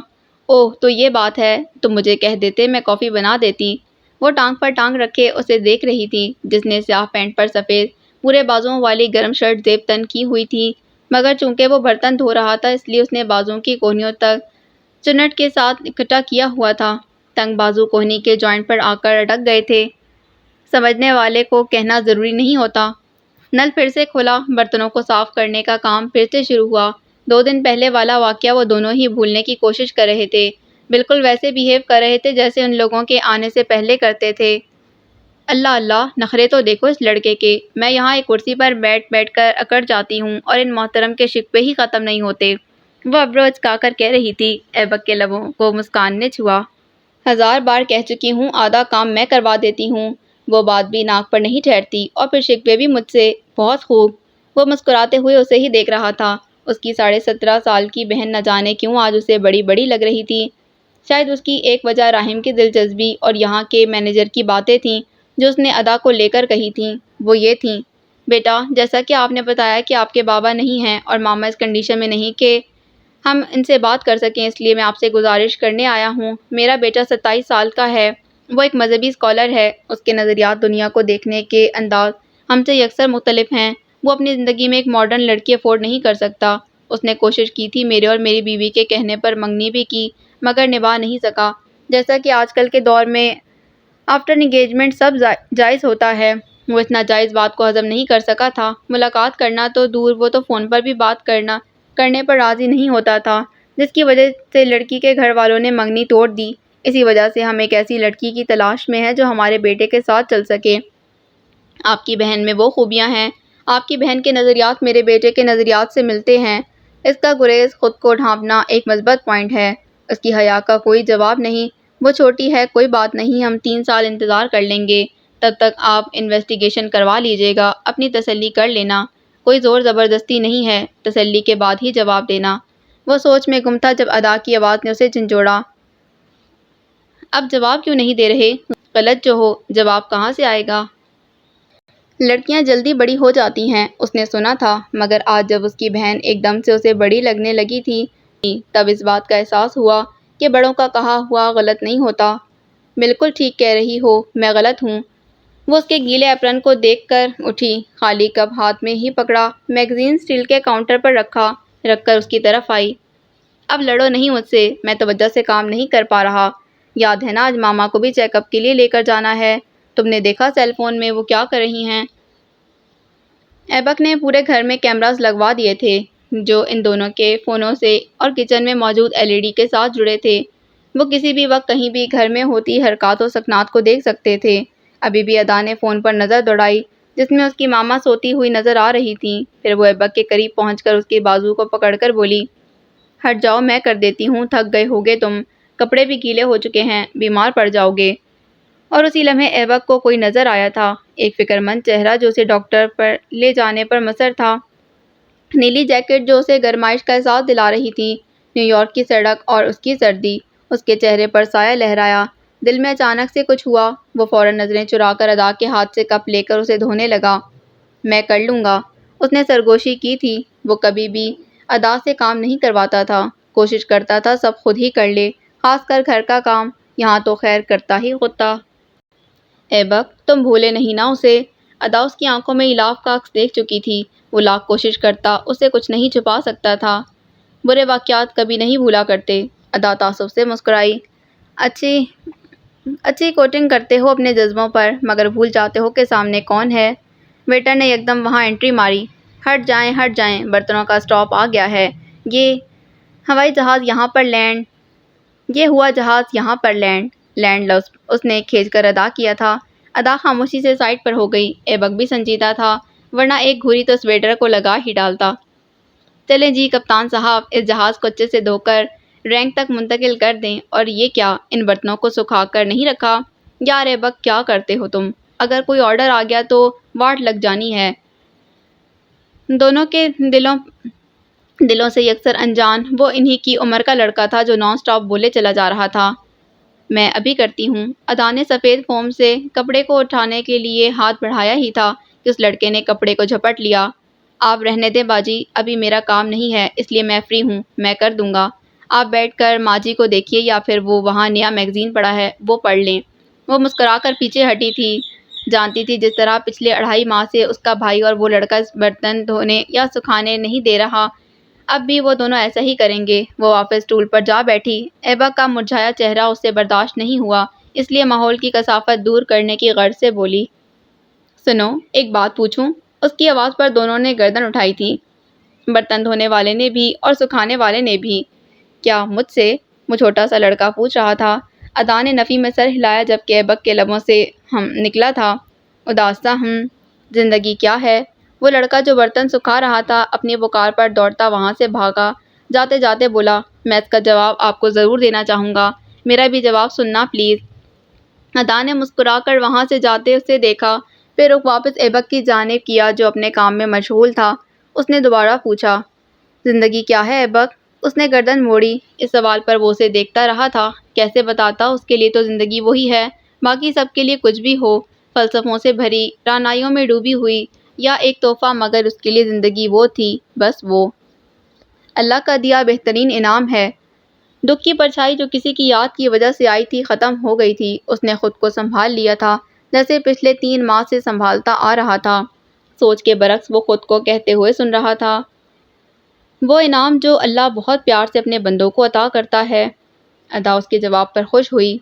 Speaker 1: اوہ تو یہ بات ہے، تم مجھے کہہ دیتے، میں کافی بنا دیتی۔ وہ ٹانگ پر ٹانگ رکھے اسے دیکھ رہی تھی، جس نے سیاہ پینٹ پر سفید پورے بازوؤں والی گرم شرٹ زیب تن کی ہوئی تھی، مگر چونکہ وہ برتن دھو رہا تھا اس لیے اس نے بازوؤں کی کوہنیوں تک چنٹ کے ساتھ اکٹھا کیا ہوا تھا، تنگ بازو کوہنی کے جوائنٹ پر آ کر اٹک گئے تھے۔ سمجھنے والے کو کہنا ضروری نہیں ہوتا۔ نل پھر سے کھلا، برتنوں کو صاف کرنے کا کام پھر سے شروع ہوا۔ 2 دن پہلے والا واقعہ وہ دونوں ہی بھولنے کی کوشش کر رہے تھے، بالکل ویسے بیہیو کر رہے تھے جیسے ان لوگوں کے آنے سے پہلے کرتے تھے۔ اللہ اللہ، نخرے تو دیکھو اس لڑکے کے، میں یہاں ایک کرسی پر بیٹھ کر اکڑ جاتی ہوں اور ان محترم کے شکوے ہی ختم نہیں ہوتے، وہ ابرو اچکا کر کہہ رہی تھی۔ ایبک کے لبوں کو مسکان نے چھوا۔ 1000 بار کہہ چکی ہوں، آدھا کام میں کروا دیتی ہوں، وہ بات بھی ناک پر نہیں ٹھہرتی، اور پھر شکوے بھی مجھ سے، بہت خوب۔ وہ مسکراتے ہوئے اسے ہی دیکھ رہا تھا۔ اس کی 17.5 سال کی بہن نہ جانے کیوں آج اسے بڑی بڑی لگ رہی تھی۔ شاید اس کی ایک وجہ راہم کی دلچسپی اور یہاں کے مینیجر کی باتیں تھیں جو اس نے ادا کو لے کر کہی تھیں، وہ یہ تھیں بیٹا، جیسا کہ آپ نے بتایا کہ آپ کے بابا نہیں ہیں اور ماما اس کنڈیشن میں نہیں کہ ہم ان سے بات کر سکیں، اس لیے میں آپ سے گزارش کرنے آیا ہوں۔ میرا بیٹا 27 سال کا ہے، وہ ایک مذہبی اسکالر ہے، اس کے نظریات دنیا کو دیکھنے کے انداز ہم سے یکسر مختلف ہیں۔ وہ اپنی زندگی میں ایک ماڈرن لڑکی افورڈ نہیں کر سکتا۔ اس نے کوشش کی تھی، میرے اور میری بیوی کے کہنے پر منگنی بھی کی، مگر نبھا نہیں سکا۔ جیسا کہ آج کل کے دور میں آفٹر انگیجمنٹ سب جائز ہوتا ہے، وہ اس ناجائز بات کو ہضم نہیں کر سکا تھا۔ ملاقات کرنا تو دور، وہ تو فون پر بھی بات کرنے پر راضی نہیں ہوتا تھا، جس کی وجہ سے لڑکی کے گھر والوں نے منگنی توڑ دی۔ اسی وجہ سے ہم ایک ایسی لڑکی کی تلاش میں ہیں جو ہمارے بیٹے کے ساتھ چل سکے۔ آپ کی بہن میں وہ خوبیاں ہیں، آپ کی بہن کے نظریات میرے بیٹے کے نظریات سے ملتے ہیں۔ اس کا گریز، خود کو ڈھانپنا ایک مثبت پوائنٹ ہے۔ اس کی حیا کا کوئی جواب نہیں۔ وہ چھوٹی ہے، کوئی بات نہیں، ہم 3 سال انتظار کر لیں گے، تب تک آپ انویسٹیگیشن کروا لیجیے گا، اپنی تسلی کر لینا، کوئی زور زبردستی نہیں ہے، تسلی کے بعد ہی جواب دینا۔ وہ سوچ میں گم تھا جب ادا کی آواز نے اسے جھنجھوڑا۔ اب جواب کیوں نہیں دے رہے؟ غلط جو ہو، جواب کہاں سے آئے گا؟ لڑکیاں جلدی بڑی ہو جاتی ہیں، اس نے سنا تھا، مگر آج جب اس کی بہن ایک دم سے اسے بڑی لگنے لگی تھی، تب اس بات کا احساس ہوا کہ بڑوں کا کہا ہوا غلط نہیں ہوتا۔ بالکل ٹھیک کہہ رہی ہو، میں غلط ہوں۔ وہ اس کے گیلے ایپرن کو دیکھ کر اٹھی، خالی کپ ہاتھ میں ہی پکڑا، میگزین اسٹیل کے کاؤنٹر پر رکھ کر اس کی طرف آئی۔ اب لڑو نہیں مجھ سے، میں توجہ سے کام نہیں کر پا رہا۔ یاد ہے نا آج ماما کو بھی چیک اپ کے لیے لے کر جانا ہے؟ تم نے دیکھا سیل فون میں وہ کیا کر رہی ہیں؟ ایبک نے پورے گھر میں کیمراز لگوا دیے تھے، جو ان دونوں کے فونوں سے اور کچن میں موجود LED کے ساتھ جڑے تھے۔ وہ کسی بھی وقت کہیں بھی گھر میں ہوتی حرکات و سکنات کو دیکھ سکتے تھے۔ ابھی بھی ادا نے فون پر نظر دوڑائی، جس میں اس کی ماما سوتی ہوئی نظر آ رہی تھیں۔ پھر وہ ایبک کے قریب پہنچ کر اس کے بازو کو پکڑ کر بولی، ہٹ جاؤ، میں کر دیتی ہوں، تھک گئے ہوگے تم، کپڑے بھی گیلے ہو چکے ہیں، بیمار پڑ جاؤ گے۔ اور اسی لمحے ایبک کو کوئی نظر آیا تھا، ایک فکر مند چہرہ جو اسے ڈاکٹر پر لے جانے پر مصر تھا، نیلی جیکٹ جو اسے گرمائش کا احساس دلا رہی تھی، نیو یارک کی سڑک اور اس کی سردی۔ اس کے چہرے پر سایہ لہرایا، دل میں اچانک سے کچھ ہوا۔ وہ فوراً نظریں چرا کر ادا کے ہاتھ سے کپ لے کر اسے دھونے لگا۔ میں کر لوں گا، اس نے سرگوشی کی تھی۔ وہ کبھی بھی ادا سے کام نہیں کرواتا تھا، کوشش کرتا تھا سب خود ہی کر لے، خاص کر گھر کا کام، یہاں تو خیر کرتا ہی خود تھا۔ ایبک، تم بھولے نہیں نا اسے؟ ادا اس کی آنکھوں میں الاف کا عکس دیکھ چکی تھی۔ وہ لاکھ کوشش کرتا، اسے کچھ نہیں چھپا سکتا تھا۔ برے واقعات کبھی نہیں بھولا کرتے۔ ادا تعصب سے مسکرائی، اچھی کوٹنگ کرتے ہو اپنے جذبوں پر، مگر بھول جاتے ہو کہ سامنے کون ہے۔ ویٹر نے یکدم وہاں انٹری ماری، ہٹ جائیں، برتنوں کا اسٹاپ آ گیا ہے۔ یہ ہوائی جہاز یہاں پر لینڈ، یہ ہوا جہاز یہاں پر لینڈ لفظ اس نے کھینچ کر ادا کیا تھا۔ ادا خاموشی سے سائڈ پر ہو گئی۔ ایبک بھی سنجیدہ تھا، ورنہ ایک گھوری تو اس ویٹر کو لگا ہی ڈالتا۔ چلیں جی کپتان صاحب، اس جہاز کو اچھے سے دھو کر رینک تک منتقل کر دیں۔ اور یہ کیا، ان برتنوں کو سکھا کر نہیں رکھا؟ یار ایبک، کیا کرتے ہو تم؟ اگر کوئی آرڈر آ گیا تو واٹ لگ جانی ہے۔ دونوں کے دلوں سے یکسر انجان، وہ انہی کی عمر کا لڑکا تھا جو نان سٹاپ بولے چلا جا رہا تھا۔ میں ابھی کرتی ہوں۔ ادا نے سفید فوم سے کپڑے کو اٹھانے کے لیے ہاتھ بڑھایا ہی تھا کہ اس لڑکے نے کپڑے کو جھپٹ لیا۔ آپ رہنے دیں باجی، ابھی میرا کام نہیں ہے، اس لیے میں فری ہوں، میں کر دوں گا۔ آپ بیٹھ کر ماں جی کو دیکھیے یا پھر وہ وہاں نیا میگزین پڑا ہے، وہ پڑھ لیں۔ وہ مسکرا کر پیچھے ہٹی تھی، جانتی تھی جس طرح پچھلے 2.5 ماہ سے اس کا بھائی اور وہ لڑکا اس برتن دھونے یا سکھانے نہیں دے رہا، اب بھی وہ دونوں ایسا ہی کریں گے۔ وہ واپس اسٹول پر جا بیٹھی۔ ایبک کا مرجھایا چہرہ اس سے برداشت نہیں ہوا، اس لیے ماحول کی کثافت دور کرنے کی غرض سے بولی، سنو، ایک بات پوچھوں؟ اس کی آواز پر دونوں نے گردن اٹھائی تھی، برتن دھونے والے نے بھی اور سکھانے والے نے بھی۔ کیا مجھ سے؟ وہ چھوٹا سا لڑکا پوچھ رہا تھا۔ ادا نے نفی میں سر ہلایا جبکہ ایبک کے لبوں سے نکلا تھا، اداس سا زندگی کیا ہے؟ وہ لڑکا جو برتن سکھا رہا تھا اپنی پکار پر دوڑتا وہاں سے بھاگا، جاتے جاتے بولا، میں اس کا جواب آپ کو ضرور دینا چاہوں گا، میرا بھی جواب سننا پلیز۔ ادا نے مسکرا کر وہاں سے جاتے اسے دیکھا، پھر رخ واپس ایبک کی جانب کیا جو اپنے کام میں مشغول تھا۔ اس نے دوبارہ پوچھا، زندگی کیا ہے ایبک؟ اس نے گردن موڑی، اس سوال پر وہ اسے دیکھتا رہا تھا۔ کیسے بتاتا، اس کے لیے تو زندگی وہی ہے، باقی سب کے لیے کچھ بھی ہو، فلسفوں سے بھری، رعنائیوں میں ڈوبی ہوئی، یا ایک تحفہ، مگر اس کے لیے زندگی وہ تھی، بس وہ اللہ کا دیا بہترین انعام ہے۔ دکھ کی پرچھائی جو کسی کی یاد کی وجہ سے آئی تھی ختم ہو گئی تھی۔ اس نے خود کو سنبھال لیا تھا جیسے پچھلے 3 ماہ سے سنبھالتا آ رہا تھا۔ سوچ کے برعکس وہ خود کو کہتے ہوئے سن رہا تھا، وہ انعام جو اللہ بہت پیار سے اپنے بندوں کو عطا کرتا ہے۔ ادا اس کے جواب پر خوش ہوئی،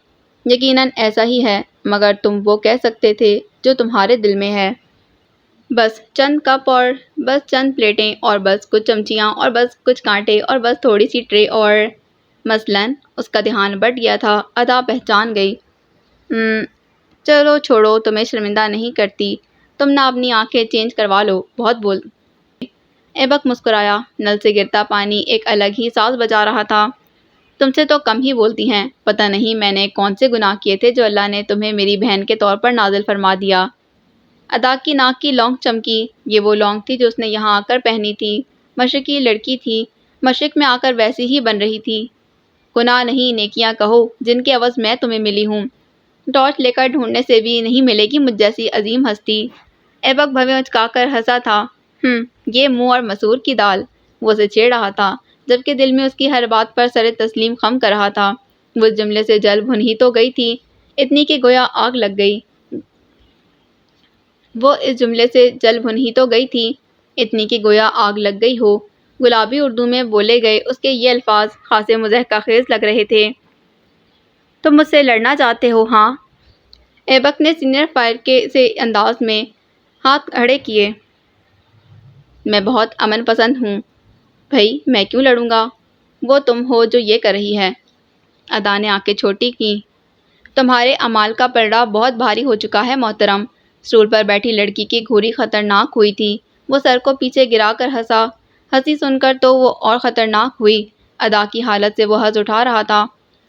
Speaker 1: یقیناً ایسا ہی ہے، مگر تم وہ کہہ سکتے تھے جو تمہارے دل میں ہے۔ بس چند کپ اور بس چند پلیٹیں اور بس کچھ چمچیاں اور بس کچھ کانٹے اور بس تھوڑی سی ٹرے اور مثلاً اس کا دھیان بٹ گیا تھا۔ ادا پہچان گئی۔ چلو چھوڑو، تمہیں شرمندہ نہیں کرتی، تم نہ اپنی آنکھیں چینج کروا لو، بہت بول۔ ایبک مسکرایا۔ نل سے گرتا پانی ایک الگ ہی ساز بجا رہا تھا۔ تم سے تو کم ہی بولتی ہیں، پتہ نہیں میں نے کون سے گناہ کیے تھے جو اللہ نے تمہیں میری بہن کے طور پر نازل فرما دیا۔ ادا کی ناک کی لونگ چمکی۔ یہ وہ لونگ تھی جو اس نے یہاں آ کر پہنی تھی۔ مشرقی لڑکی تھی، مشرق میں آ کر ویسی ہی بن رہی تھی۔ گناہ نہیں، نیکیاں کہو، جن کے عوض میں تمہیں ملی ہوں۔ ٹارچ لے کر ڈھونڈنے سے بھی نہیں ملے گی مجھ جیسی عظیم ہستی۔ ایبک بھویں اچکا کر ہنسا تھا۔ یہ منہ اور مسور کی دال، وہ اسے چھیڑ رہا تھا، جبکہ دل میں اس کی ہر بات پر سر تسلیم خم کر رہا تھا۔ وہ اس جملے سے جل بھن ہی تو گئی تھی، اتنی کہ گویا آگ لگ گئی۔ وہ اس جملے سے جل بھن ہی تو گئی تھی، اتنی کہ گویا آگ لگ گئی ہو۔ گلابی اردو میں بولے گئے اس کے یہ الفاظ خاصے مضحکہ خیز لگ رہے تھے۔ تم مجھ سے لڑنا چاہتے ہو، ہاں؟ ایبک نے سینئر فائر کے سے انداز میں ہاتھ کھڑے کیے۔ میں بہت امن پسند ہوں۔ بھئی میں کیوں لڑوں گا؟ وہ تم ہو جو یہ کر رہی ہے۔ ادا نے آنکھیں چھوٹی کیں۔ تمہارے اعمال کا پلڑا بہت بھاری ہو چکا ہے محترم۔ اسٹول پر بیٹھی لڑکی کی گھوری خطرناک ہوئی تھی۔ وہ سر کو پیچھے گرا کر ہنسا۔ ہنسی سن کر تو وہ اور خطرناک ہوئی۔ ادا کی حالت سے وہ ہنس اٹھا رہا تھا۔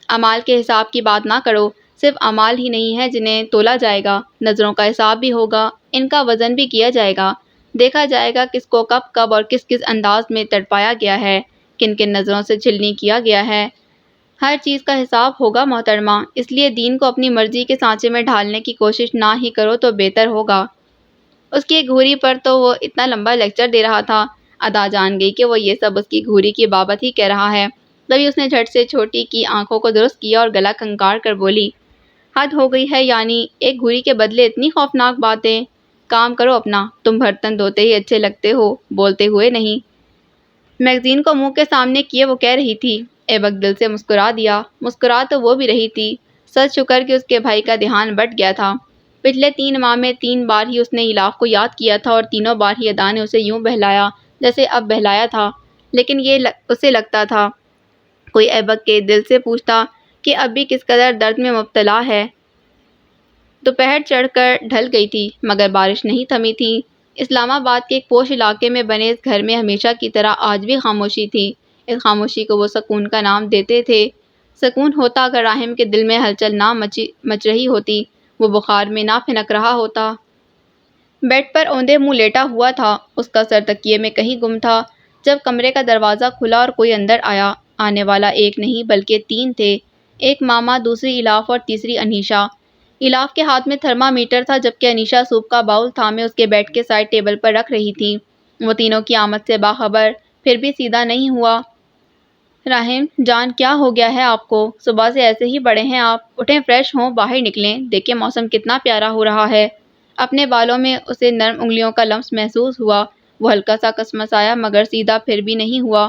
Speaker 1: اعمال کے حساب کی بات نہ کرو، صرف اعمال ہی نہیں ہے جنہیں تولا جائے گا، نظروں کا حساب بھی ہوگا، ان کا وزن بھی کیا جائے گا، دیکھا جائے گا کس کو کب کب اور کس کس انداز میں تڑپایا گیا ہے، کن کن نظروں سے چھلنی کیا گیا ہے۔ ہر چیز کا حساب ہوگا محترمہ، اس لیے دین کو اپنی مرضی کے سانچے میں ڈھالنے کی کوشش نہ ہی کرو تو بہتر ہوگا۔ اس کی گھوری پر تو وہ اتنا لمبا لیکچر دے رہا تھا، ادا جان گئی کہ وہ یہ سب اس کی گھوری کی بابت ہی کہہ رہا ہے۔ تبھی اس نے جھٹ سے چھوٹی کی آنکھوں کو درست کیا اور گلا کنکار کر بولی، حد ہو گئی ہے، یعنی ایک گھوری کے بدلے اتنی خوفناک باتیں؟ کام کرو اپنا، تم برتن دھوتے ہی اچھے لگتے ہو، بولتے ہوئے نہیں۔ میگزین کو منہ کے سامنے کیے وہ کہہ رہی تھی۔ ایبک دل سے مسکرا دیا۔ مسکرا تو وہ بھی رہی تھی، سچ شکر کہ اس کے بھائی کا دھیان بٹ گیا تھا۔ پچھلے 3 ماہ میں 3 بار ہی اس نے الاف کو یاد کیا تھا اور تینوں بار ہی ادا نے اسے یوں بہلایا جیسے اب بہلایا تھا، لیکن یہ اسے لگتا تھا کوئی ایبک کے دل سے پوچھتا کہ اب بھی کس قدر درد میں مبتلا ہے۔ دوپہر چڑھ کر ڈھل گئی تھی، مگر بارش نہیں تھمی تھی۔ اسلام آباد کے ایک پوش علاقے میں بنے اس گھر میں ہمیشہ کی طرح آج بھی خاموشی تھی۔ اس خاموشی کو وہ سکون کا نام دیتے تھے۔ سکون ہوتا اگر راحم کے دل میں ہلچل نہ مچ رہی ہوتی، وہ بخار میں نہ پھنک رہا ہوتا۔ بیڈ پر اوندے منہ لیٹا ہوا تھا، اس کا سر تکیے میں کہیں گم تھا، جب کمرے کا دروازہ کھلا اور کوئی اندر آیا۔ آنے والا ایک نہیں بلکہ 3 تھے، ایک ماما، دوسری الاف اور تیسری انیشا۔ الاف کے ہاتھ میں تھرما میٹر تھا، جبکہ انیشا سوپ کا باؤل تھامے اس کے بیڈ کے سائڈ ٹیبل پر رکھ رہی تھی۔ وہ تینوں کی آمد سے باخبر، پھر بھی سیدھا نہیں ہوا۔ راحم جان، کیا ہو گیا ہے آپ کو؟ صبح سے ایسے ہی پڑے ہیں آپ؟ اٹھیں، فریش ہوں، باہر نکلیں، دیکھیں موسم کتنا پیارا ہو رہا ہے۔ اپنے بالوں میں اسے نرم انگلیوں کا لمس محسوس ہوا۔ وہ ہلکا سا کسمسایا مگر سیدھا پھر بھی نہیں ہوا۔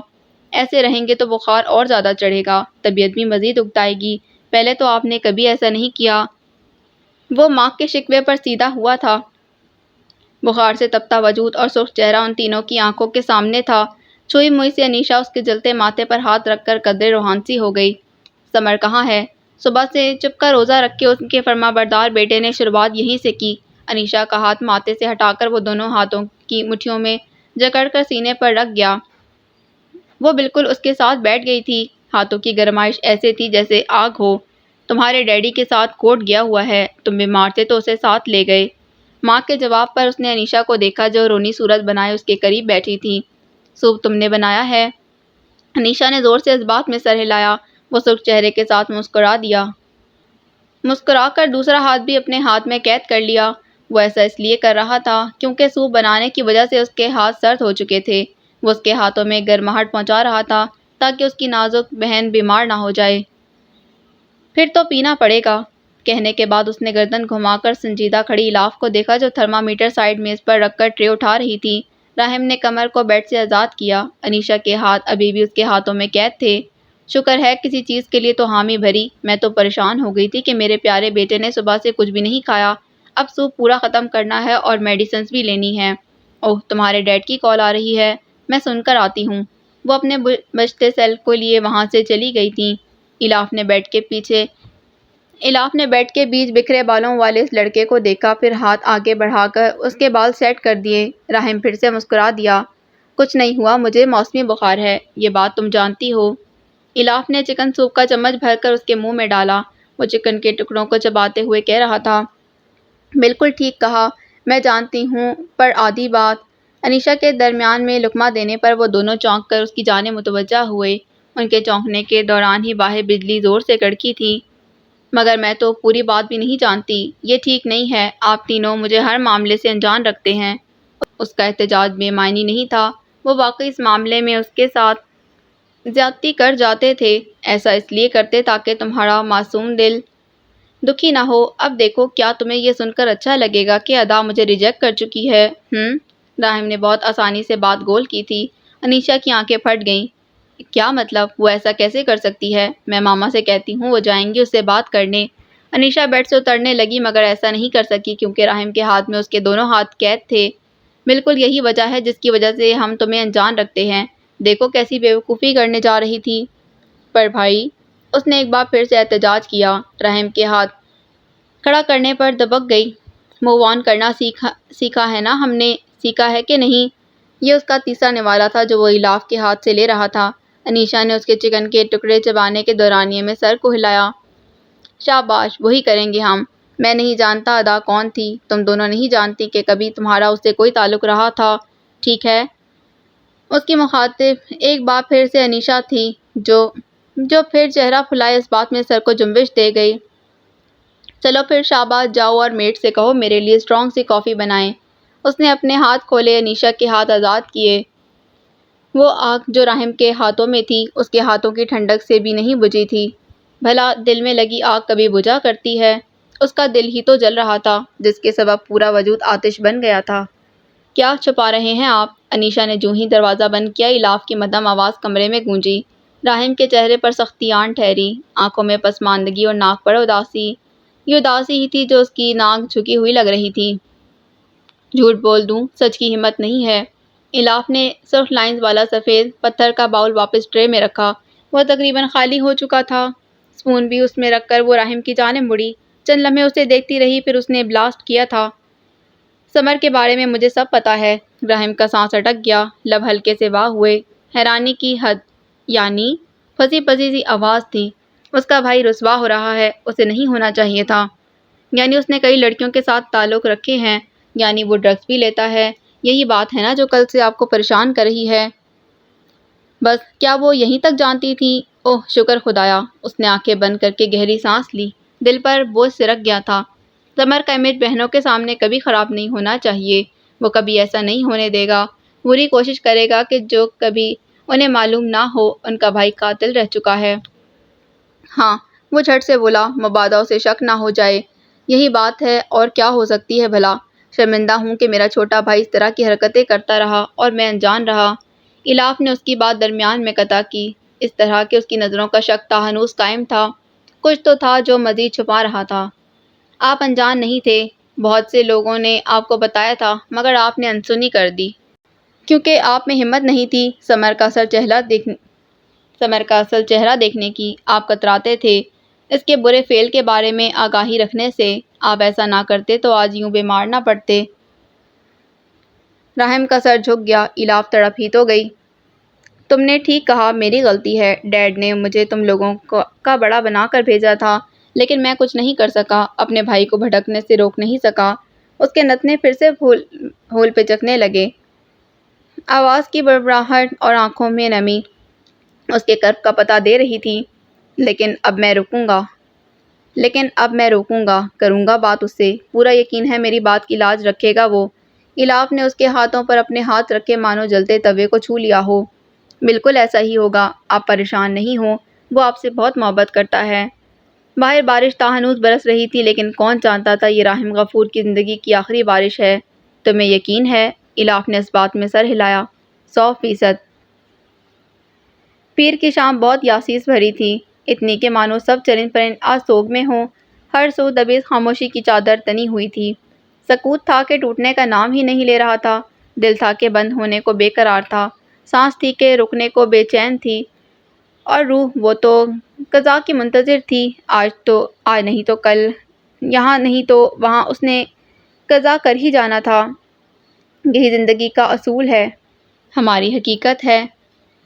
Speaker 1: ایسے رہیں گے تو بخار اور زیادہ چڑھے گا، طبیعت بھی مزید اکتائے گی، پہلے تو آپ نے کبھی ایسا نہیں کیا۔ وہ ماں کے شکوے پر سیدھا ہوا تھا۔ بخار سے تپتا وجود اور سرخ چہرہ ان تینوں کی آنکھوں کے سامنے تھا۔ چھوئی موئی سے انیشا اس کے جلتے ماتھے پر ہاتھ رکھ کر قدرے روحانسی ہو گئی۔ سمر کہاں ہے؟ صبح سے چپ کا روزہ رکھ کے ان کے فرمانبردار بیٹے نے شروعات یہیں سے کی۔ انیشا کا ہاتھ ماتھے سے ہٹا کر وہ دونوں ہاتھوں کی مٹھیوں میں جکڑ کر سینے پر رکھ گیا۔ وہ بالکل اس کے ساتھ بیٹھ گئی تھی، ہاتھوں کی گرمائش ایسے تھی جیسے آگ ہو۔ تمہارے ڈیڈی کے ساتھ کوٹ گیا ہوا ہے، تم بیمار تھے تو اسے ساتھ لے گئے۔ ماں کے جواب پر اس نے انیشا کو دیکھا جو رونی صورت بنائے اس کے قریب بیٹھی تھی۔ سوپ تم نے بنایا ہے؟ انیشا نے زور سے اس بات میں سر ہلایا۔ وہ سرخ چہرے کے ساتھ مسکرا دیا۔ مسکرا کر دوسرا ہاتھ بھی اپنے ہاتھ میں قید کر لیا۔ وہ ایسا اس لیے کر رہا تھا کیونکہ سوپ بنانے کی وجہ سے اس کے ہاتھ سرد ہو چکے تھے۔ وہ اس کے ہاتھوں میں گرماہٹ پہنچا رہا تھا تاکہ اس کی نازک بہن بیمار نہ ہو جائے۔ پھر تو پینا پڑے گا، کہنے کے بعد اس نے گردن گھما کر سنجیدہ کھڑی الاف کو دیکھا جو تھرمامیٹر سائیڈ میز پر رکھ کر ٹرے اٹھا رہی تھی۔ راہم نے کمر کو بیڈ سے آزاد کیا۔ انیشا کے ہاتھ ابھی بھی اس کے ہاتھوں میں قید تھے۔ شکر ہے کسی چیز کے لیے تو حامی بھری، میں تو پریشان ہو گئی تھی کہ میرے پیارے بیٹے نے صبح سے کچھ بھی نہیں کھایا، اب سوپ پورا ختم کرنا ہے اور میڈیسنز بھی لینی ہے۔ اوہ تمہارے ڈیڈ کی کال آ رہی ہے، میں سن کر آتی ہوں۔ وہ اپنے بجتے سیل کو لیے وہاں سے چلی گئی تھیں۔ الاف نے بیڈ کے بیچ بکھرے بالوں والے اس لڑکے کو دیکھا، پھر ہاتھ آگے بڑھا کر اس کے بال سیٹ کر دیے۔ راہم پھر سے مسکرا دیا۔ کچھ نہیں ہوا، مجھے موسمی بخار ہے، یہ بات تم جانتی ہو۔ الاف نے چکن سوپ کا چمچ بھر کر اس کے منہ میں ڈالا۔ وہ چکن کے ٹکڑوں کو چباتے ہوئے کہہ رہا تھا، بالکل ٹھیک کہا، میں جانتی ہوں، پر آدھی بات۔ انیشا کے درمیان میں لقمہ دینے پر وہ دونوں چونک کر اس کی جانب متوجہ ہوئے۔ ان کے چونکنے کے دوران ہی باہر بجلی زور سے کڑکی تھی۔ مگر میں تو پوری بات بھی نہیں جانتی، یہ ٹھیک نہیں ہے، آپ تینوں مجھے ہر معاملے سے انجان رکھتے ہیں۔ اس کا احتجاج بے معنی نہیں تھا، وہ واقعی اس معاملے میں اس کے ساتھ زیادتی کر جاتے تھے، ایسا اس لیے کرتے تاکہ تمہارا معصوم دل دکھی نہ ہو۔ اب دیکھو، کیا تمہیں یہ سن کر اچھا لگے گا کہ ادا مجھے ریجیکٹ کر چکی ہے؟ راہم نے بہت آسانی سے بات گول کی تھی۔ انیشا کی آنکھیں پھٹ گئیں۔ کیا مطلب؟ وہ ایسا کیسے کر سکتی ہے؟ میں ماما سے کہتی ہوں، وہ جائیں گی اس سے بات کرنے۔ انیشا بیڈ سے اترنے لگی مگر ایسا نہیں کر سکی کیونکہ راہم کے ہاتھ میں اس کے دونوں ہاتھ قید تھے۔ بالکل یہی وجہ ہے جس کی وجہ سے ہم تمہیں انجان رکھتے ہیں۔ دیکھو کیسی بیوقوفی کرنے جا رہی تھی۔ پر بھائی، اس نے ایک بار پھر سے احتجاج کیا۔ راہم کے ہاتھ کھڑا کرنے پر دبک گئی۔ موو آن کرنا سیکھا ہے نا ہم نے، سیکھا ہے کہ نہیں؟ یہ اس کا تیسرا نوالا تھا جو وہ الاف کے ہاتھ سے لے رہا تھا۔ انیشا نے اس کے چکن کے ٹکڑے چبانے کے دورانیے میں سر کو ہلایا۔ شاباش، وہی کریں گے ہم۔ میں نہیں جانتا ادا کون تھی، تم دونوں نہیں جانتی کہ کبھی تمہارا اس سے کوئی تعلق رہا تھا، ٹھیک ہے؟ اس کی مخاطب ایک بار پھر سے انیشا تھی جو پھر چہرہ پھلائے اس بات میں سر کو جنبش دے گئی۔ چلو پھر شاباش، جاؤ اور میٹ سے کہو میرے لیے اسٹرانگ سی کافی بنائیں۔ اس نے اپنے ہاتھ کھولے، انیشا کے ہاتھ آزاد کیے۔ وہ آگ جو راہم کے ہاتھوں میں تھی اس کے ہاتھوں کی ٹھنڈک سے بھی نہیں بجھی تھی۔ بھلا دل میں لگی آگ کبھی بجھا کرتی ہے؟ اس کا دل ہی تو جل رہا تھا جس کے سبب پورا وجود آتش بن گیا تھا۔ کیا چھپا رہے ہیں آپ؟ انیشا نے جو ہی دروازہ بند کیا، الاف کی مدھم آواز کمرے میں گونجی۔ راہم کے چہرے پر سختی آن ٹھہری، آنکھوں میں پسماندگی اور ناک پر اداسی۔ یہ اداسی ہی تھی جو اس کی ناک جھکی ہوئی لگ رہی تھی۔ جھوٹ بول دوں، سچ کی ہمت نہیں ہے۔ الاف نے سرخ لائنز والا سفید پتھر کا باؤل واپس ٹرے میں رکھا۔ وہ تقریباً خالی ہو چکا تھا۔ اسپون بھی اس میں رکھ کر وہ راہم کی جانب مڑی۔ چند لمحے اسے دیکھتی رہی، پھر اس نے بلاسٹ کیا تھا۔ سمر کے بارے میں مجھے سب پتا ہے۔ راہم کا سانس اٹک گیا، لب ہلکے سے واہ ہوئے۔ حیرانی کی حد، یعنی پھنسی پھنسی سی آواز تھی۔ اس کا بھائی رسوا ہو رہا ہے، اسے نہیں ہونا چاہیے تھا۔ یعنی اس نے کئی لڑکیوں کے ساتھ تعلق رکھے ہیں، یعنی وہ ڈرگس بھی لیتا ہے۔ یہی بات ہے نا جو کل سے آپ کو پریشان کر رہی ہے؟ بس کیا وہ یہیں تک جانتی تھی؟ اوہ شکر خدایا، اس نے آنکھیں بند کر کے گہری سانس لی۔ دل پر بوجھ سرک گیا تھا۔ سمر کا امیج بہنوں کے سامنے کبھی خراب نہیں ہونا چاہیے۔ وہ کبھی ایسا نہیں ہونے دے گا۔ پوری کوشش کرے گا کہ جو کبھی انہیں معلوم نہ ہو ان کا بھائی قاتل رہ چکا ہے۔ ہاں، وہ جھٹ سے بولا، مبادا اسے شک نہ ہو جائے۔ یہی بات ہے، اور کیا ہو سکتی ہے بھلا؟ شرمندہ ہوں کہ میرا چھوٹا بھائی اس طرح کی حرکتیں کرتا رہا اور میں انجان رہا۔ الاف نے اس کی بات درمیان میں قطع کی، اس طرح کہ اس کی نظروں کا شک تاہنوز قائم تھا۔ کچھ تو تھا جو مزید چھپا رہا تھا۔ آپ انجان نہیں تھے، بہت سے لوگوں نے آپ کو بتایا تھا مگر آپ نے انسنی کر دی کیونکہ آپ میں ہمت نہیں تھی سمر کا اصل چہرہ دیکھنے کی۔ آپ کتراتے تھے اس کے برے فعل کے بارے میں آگاہی رکھنے سے۔ آپ ایسا نہ کرتے تو آج یوں بیمار نہ پڑتے۔ راہم کا سر جھک گیا، الاف تڑپ ہی تو گئی۔ تم نے ٹھیک کہا، میری غلطی ہے۔ ڈیڈ نے مجھے تم لوگوں کا بڑا بنا کر بھیجا تھا، لیکن میں کچھ نہیں کر سکا، اپنے بھائی کو بھٹکنے سے روک نہیں سکا۔ اس کے نتنے پھر سے پھول پچکنے لگے۔ آواز کی بڑبڑاہٹ اور آنکھوں میں نمی اس کے کرب کا پتہ دے رہی تھی۔ لیکن اب میں رکوں گا۔ لیکن اب میں روکوں گا، کروں گا بات اس سے، پورا یقین ہے میری بات کی لاج رکھے گا وہ۔ الاف نے اس کے ہاتھوں پر اپنے ہاتھ رکھے مانو جلتے توے کو چھو لیا ہو۔ بالکل ایسا ہی ہوگا، آپ پریشان نہیں ہوں، وہ آپ سے بہت محبت کرتا ہے۔ باہر بارش تاہنوز برس رہی تھی، لیکن کون جانتا تھا یہ راحم غفور کی زندگی کی آخری بارش ہے۔ تمہیں یقین ہے؟ الاف نے اس بات میں سر ہلایا۔ 100%۔ پیر کی شام بہت یاسیس بھری تھی، اتنی کہ مانو سب چرند پرند آج سوگ میں ہوں۔ ہر سو دبیز خاموشی کی چادر تنی ہوئی تھی۔ سکوت تھا کہ ٹوٹنے کا نام ہی نہیں لے رہا تھا، دل تھا کہ بند ہونے کو بے قرار تھا، سانس تھی کہ رکنے کو بے چین تھی، اور روح وہ تو قضا کی منتظر تھی۔ آج نہیں تو کل، یہاں نہیں تو وہاں اس نے قضا کر ہی جانا تھا۔ یہی زندگی کا اصول ہے، ہماری حقیقت ہے۔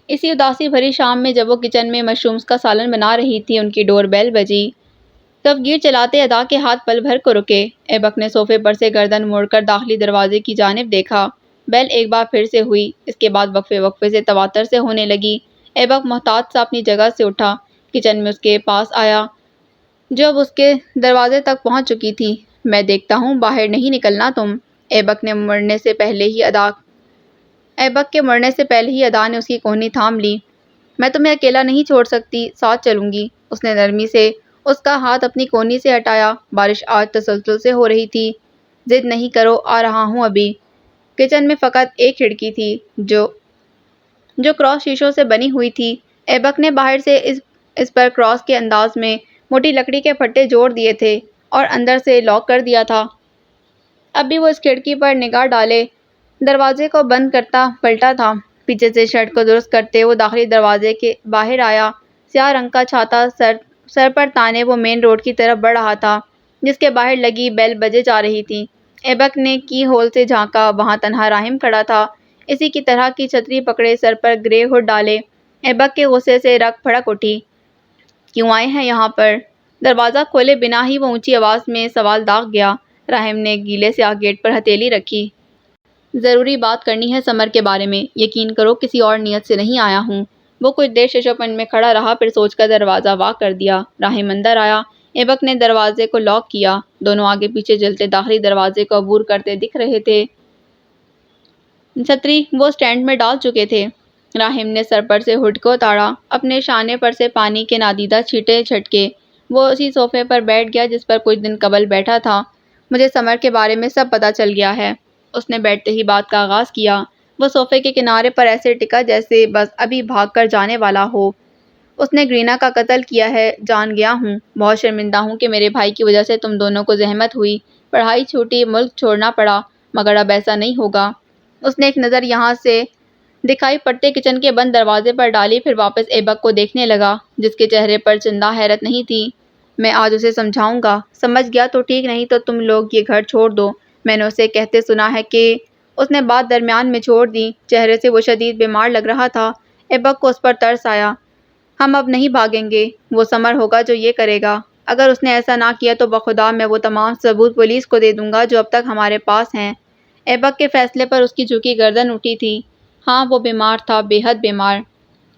Speaker 1: اسی اداسی بھری شام میں جب وہ کچن میں مشرومز کا سالن بنا رہی تھی، ان کی ڈور بیل بجی۔ تفگیر چلاتے ادا کے ہاتھ پل بھر کو رکے۔ ایبک نے صوفے پر سے گردن موڑ کر داخلی دروازے کی جانب دیکھا۔ بیل ایک بار پھر سے ہوئی، اس کے بعد وقفے وقفے سے تواتر سے ہونے لگی۔ ایبک محتاط سا اپنی جگہ سے اٹھا، کچن میں اس کے پاس آیا جو اب اس کے دروازے تک پہنچ چکی تھی۔ میں دیکھتا ہوں، باہر نہیں نکلنا تم۔ ایبک کے مڑنے سے پہلے ہی ادا نے اس کی کوہنی تھام لی۔ میں تمہیں اکیلا نہیں چھوڑ سکتی، ساتھ چلوں گی۔ اس نے نرمی سے اس کا ہاتھ اپنی کوہنی سے ہٹایا۔ بارش آج تسلسل سے ہو رہی تھی۔ ضد نہیں کرو، آ رہا ہوں ابھی۔ کچن میں فقط ایک کھڑکی تھی جو کراس شیشوں سے بنی ہوئی تھی۔ ایبک نے باہر سے اس پر کراس کے انداز میں موٹی لکڑی کے پھٹے جوڑ دیے تھے اور اندر سے لاک کر دیا تھا۔ اب بھی وہ اس کھڑکی پر نگاہ ڈالے دروازے کو بند کرتا پلٹا تھا۔ پیچھے سے شرٹ کو درست کرتے وہ داخلی دروازے کے باہر آیا۔ سیاہ رنگ کا چھاتا سر پر تانے وہ مین روڈ کی طرف بڑھ رہا تھا، جس کے باہر لگی بیل بجے جا رہی تھی۔ ایبک نے کی ہول سے جھانکا، وہاں تنہا راحم کھڑا تھا، اسی کی طرح کی چھتری پکڑے، سر پر گرے ہوڈ ڈالے۔ ایبک کے غصے سے رگ پھڑک اٹھی۔ کیوں آئے ہیں یہاں پر؟ دروازہ کھولے بنا ہی وہ اونچی آواز میں سوال داغ گیا۔ راحم نے گیلے سیاہ گیٹ پر ہتھیلی رکھی۔ ضروری بات کرنی ہے سمر کے بارے میں، یقین کرو کسی اور نیت سے نہیں آیا ہوں۔ وہ کچھ دیر ششوپن میں کھڑا رہا، پھر سوچ کر دروازہ وا کر دیا۔ راحم اندر آیا۔ ایبک نے دروازے کو لاک کیا۔ دونوں آگے پیچھے چلتے داخلی دروازے کو عبور کرتے دکھ رہے تھے۔ چھتری وہ سٹینڈ میں ڈال چکے تھے۔ راحم نے سر پر سے ہوڈ کو اتارا، اپنے شانے پر سے پانی کے نادیدہ چھینٹے چھٹکے۔ وہ اسی صوفے پر بیٹھ گیا جس پر کچھ دن قبل بیٹھا تھا۔ مجھے سمر کے بارے میں سب پتہ چل گیا ہے، اس نے بیٹھتے ہی بات کا آغاز کیا۔ وہ صوفے کے کنارے پر ایسے ٹکا جیسے بس ابھی بھاگ کر جانے والا ہو۔ اس نے گرینا کا قتل کیا ہے، جان گیا ہوں۔ بہت شرمندہ ہوں کہ میرے بھائی کی وجہ سے تم دونوں کو زحمت ہوئی، پڑھائی چھوٹی، ملک چھوڑنا پڑا، مگر اب ایسا نہیں ہوگا۔ اس نے ایک نظر یہاں سے دکھائی پڑتے کچن کے بند دروازے پر ڈالی، پھر واپس ایبک کو دیکھنے لگا جس کے چہرے پر چندہ حیرت نہیں تھی۔ میں آج اسے سمجھاؤں گا، سمجھ گیا تو ٹھیک، نہیں تو تم لوگ یہ گھر چھوڑ دو۔ میں نے اسے کہتے سنا ہے کہ… اس نے بات درمیان میں چھوڑ دی۔ چہرے سے وہ شدید بیمار لگ رہا تھا۔ ایبک کو اس پر ترس آیا۔ ہم اب نہیں بھاگیں گے، وہ سمر ہوگا جو یہ کرے گا۔ اگر اس نے ایسا نہ کیا تو بخدا میں وہ تمام ثبوت پولیس کو دے دوں گا جو اب تک ہمارے پاس ہیں۔ ایبک کے فیصلے پر اس کی جھکی گردن اٹھی تھی۔ ہاں وہ بیمار تھا، بے حد بیمار۔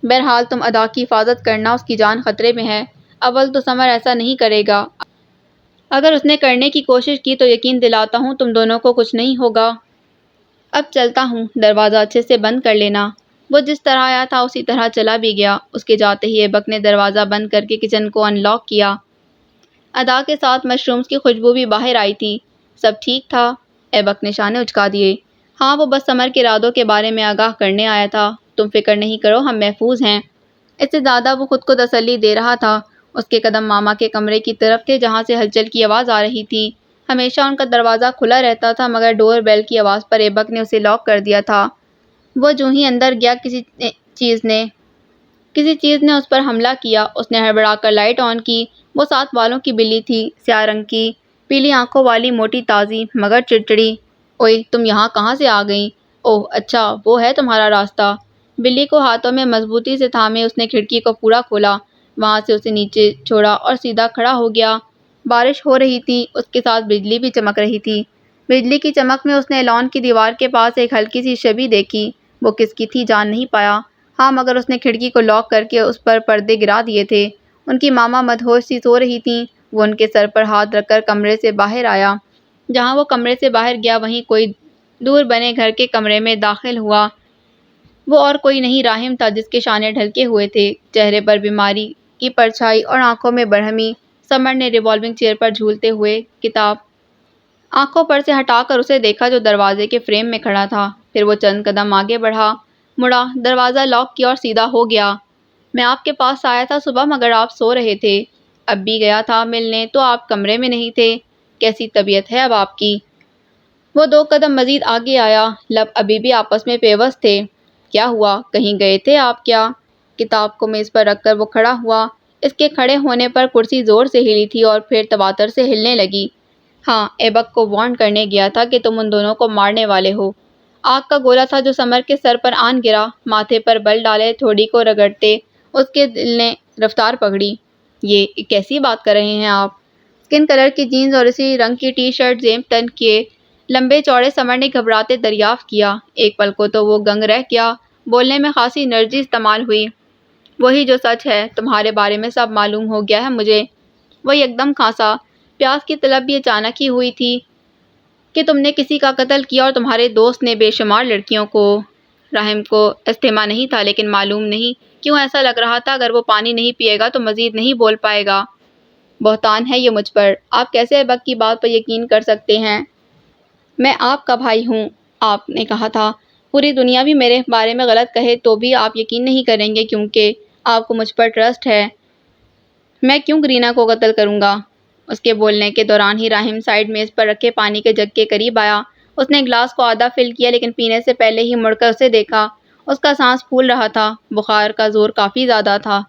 Speaker 1: بہرحال تم ادا کی حفاظت کرنا، اس کی جان خطرے میں ہے۔ اول تو سمر ایسا نہیں کرے گا، اگر اس نے کرنے کی کوشش کی تو یقین دلاتا ہوں تم دونوں کو کچھ نہیں ہوگا۔ اب چلتا ہوں، دروازہ اچھے سے بند کر لینا۔ وہ جس طرح آیا تھا اسی طرح چلا بھی گیا۔ اس کے جاتے ہی ایبک نے دروازہ بند کر کے کچن کو ان لاک کیا۔ ادا کے ساتھ مشرومز کی خوشبو بھی باہر آئی تھی۔ سب ٹھیک تھا؟ ایبک نے شانے اچکا دیے۔ ہاں، وہ بس سمر کے ارادوں کے بارے میں آگاہ کرنے آیا تھا۔ تم فکر نہیں کرو، ہم محفوظ ہیں۔ اس سے زیادہ وہ خود کو تسلی دے رہا تھا۔ اس کے قدم ماما کے کمرے کی طرف تھے جہاں سے ہلچل کی آواز آ رہی تھی۔ ہمیشہ ان کا دروازہ کھلا رہتا تھا، مگر ڈور بیل کی آواز پر ایبک نے اسے لاک کر دیا تھا۔ وہ جو ہی اندر گیا کسی چیز نے اس پر حملہ کیا۔ اس نے ہڑبڑا کر لائٹ آن کی۔ وہ 7 بالوں کی بلی تھی، سیاہ رنگ کی، پیلی آنکھوں والی، موٹی، تازی، مگر چڑچڑی۔ اوئے، تم یہاں کہاں سے آ گئیں؟ اوہ اچھا، وہ ہے تمہارا راستہ۔ بلی کو ہاتھوں میں مضبوطی سے تھامے اس نے کھڑکی کو پورا کھولا، وہاں سے اسے نیچے چھوڑا اور سیدھا کھڑا ہو گیا۔ بارش ہو رہی تھی، اس کے ساتھ بجلی بھی چمک رہی تھی۔ بجلی کی چمک میں اس نے لان کی دیوار کے پاس ایک ہلکی سی شبیہ دیکھی۔ وہ کس کی تھی جان نہیں پایا۔ ہاں، مگر اس نے کھڑکی کو لاک کر کے اس پر پردے گرا دیے تھے۔ ان کی ماما مدہوش سی سو رہی تھیں وہ ان کے سر پر ہاتھ رکھ کر کمرے سے باہر آیا۔ جہاں وہ کمرے سے باہر گیا وہیں کوئی دور بنے گھر کے کمرے میں داخل ہوا۔ وہ اور کوئی نہیں راحم تھا جس کے شانے ڈھلکے ہوئے تھے، چہرے پر بیماری کی پرچھائی اور آنکھوں میں برہمی۔ سمر نے ریوالونگ چیئر پر جھولتے ہوئے کتاب آنکھوں پر سے ہٹا کر اسے دیکھا جو دروازے کے فریم میں کھڑا تھا۔ پھر وہ چند قدم آگے بڑھا، مڑا، دروازہ لاک کیا اور سیدھا ہو گیا۔ میں آپ کے پاس آیا تھا صبح مگر آپ سو رہے تھے۔ اب بھی گیا تھا ملنے تو آپ کمرے میں نہیں تھے۔ کیسی طبیعت ہے اب آپ کی؟ وہ 2 قدم مزید آگے آیا، لب ابھی بھی آپس میں پیوست تھے۔ کیا ہوا؟ کہیں گئے تھے آپ کیا؟ کتاب کو میز پر رکھ کر وہ کھڑا ہوا۔ اس کے کھڑے ہونے پر کرسی زور سے ہلی تھی اور پھر تواتر سے ہلنے لگی۔ ہاں، ایبک کو وارن کرنے گیا تھا کہ تم ان دونوں کو مارنے والے ہو۔ آگ کا گولا تھا جو سمر کے سر پر آن گرا، ماتھے پر بل ڈالے تھوڑی کو رگڑتے اس کے دل نے رفتار پکڑی۔ یہ کیسی بات کر رہے ہیں آپ؟ اسکن کلر کی جینز اور اسی رنگ کی ٹی شرٹ زیب تن کیے لمبے چوڑے سمر نے گھبراتے دریافت کیا۔ ایک پل کو تو وہ دنگ رہ گیا، بولنے میں خاصی انرجی استعمال ہوئی۔ وہی جو سچ ہے، تمہارے بارے میں سب معلوم ہو گیا ہے مجھے۔ وہ یکدم کھانسا۔ پیاس کی طلب بھی اچانک ہی ہوئی تھی کہ تم نے کسی کا قتل کیا اور تمہارے دوست نے بے شمار لڑکیوں کو۔ راحم کو استحمہ نہیں تھا لیکن معلوم نہیں کیوں ایسا لگ رہا تھا اگر وہ پانی نہیں پیے گا تو مزید نہیں بول پائے گا۔ بہتان ہے یہ مجھ پر۔ آپ کیسے ایبک کی بات پر یقین کر سکتے ہیں؟ میں آپ کا بھائی ہوں۔ آپ نے کہا تھا پوری دنیا بھی میرے بارے میں غلط کہے تو بھی آپ یقین نہیں کریں گے کیونکہ آپ کو مجھ پر ٹرسٹ ہے۔ میں کیوں گرینا کو قتل کروں گا؟ اس کے بولنے کے دوران ہی راحم سائیڈ میز پر رکھے پانی کے جگ کے قریب آیا۔ اس نے گلاس کو آدھا فل کیا لیکن پینے سے پہلے ہی مڑ کر اسے دیکھا۔ اس کا سانس پھول رہا تھا، بخار کا زور کافی زیادہ تھا۔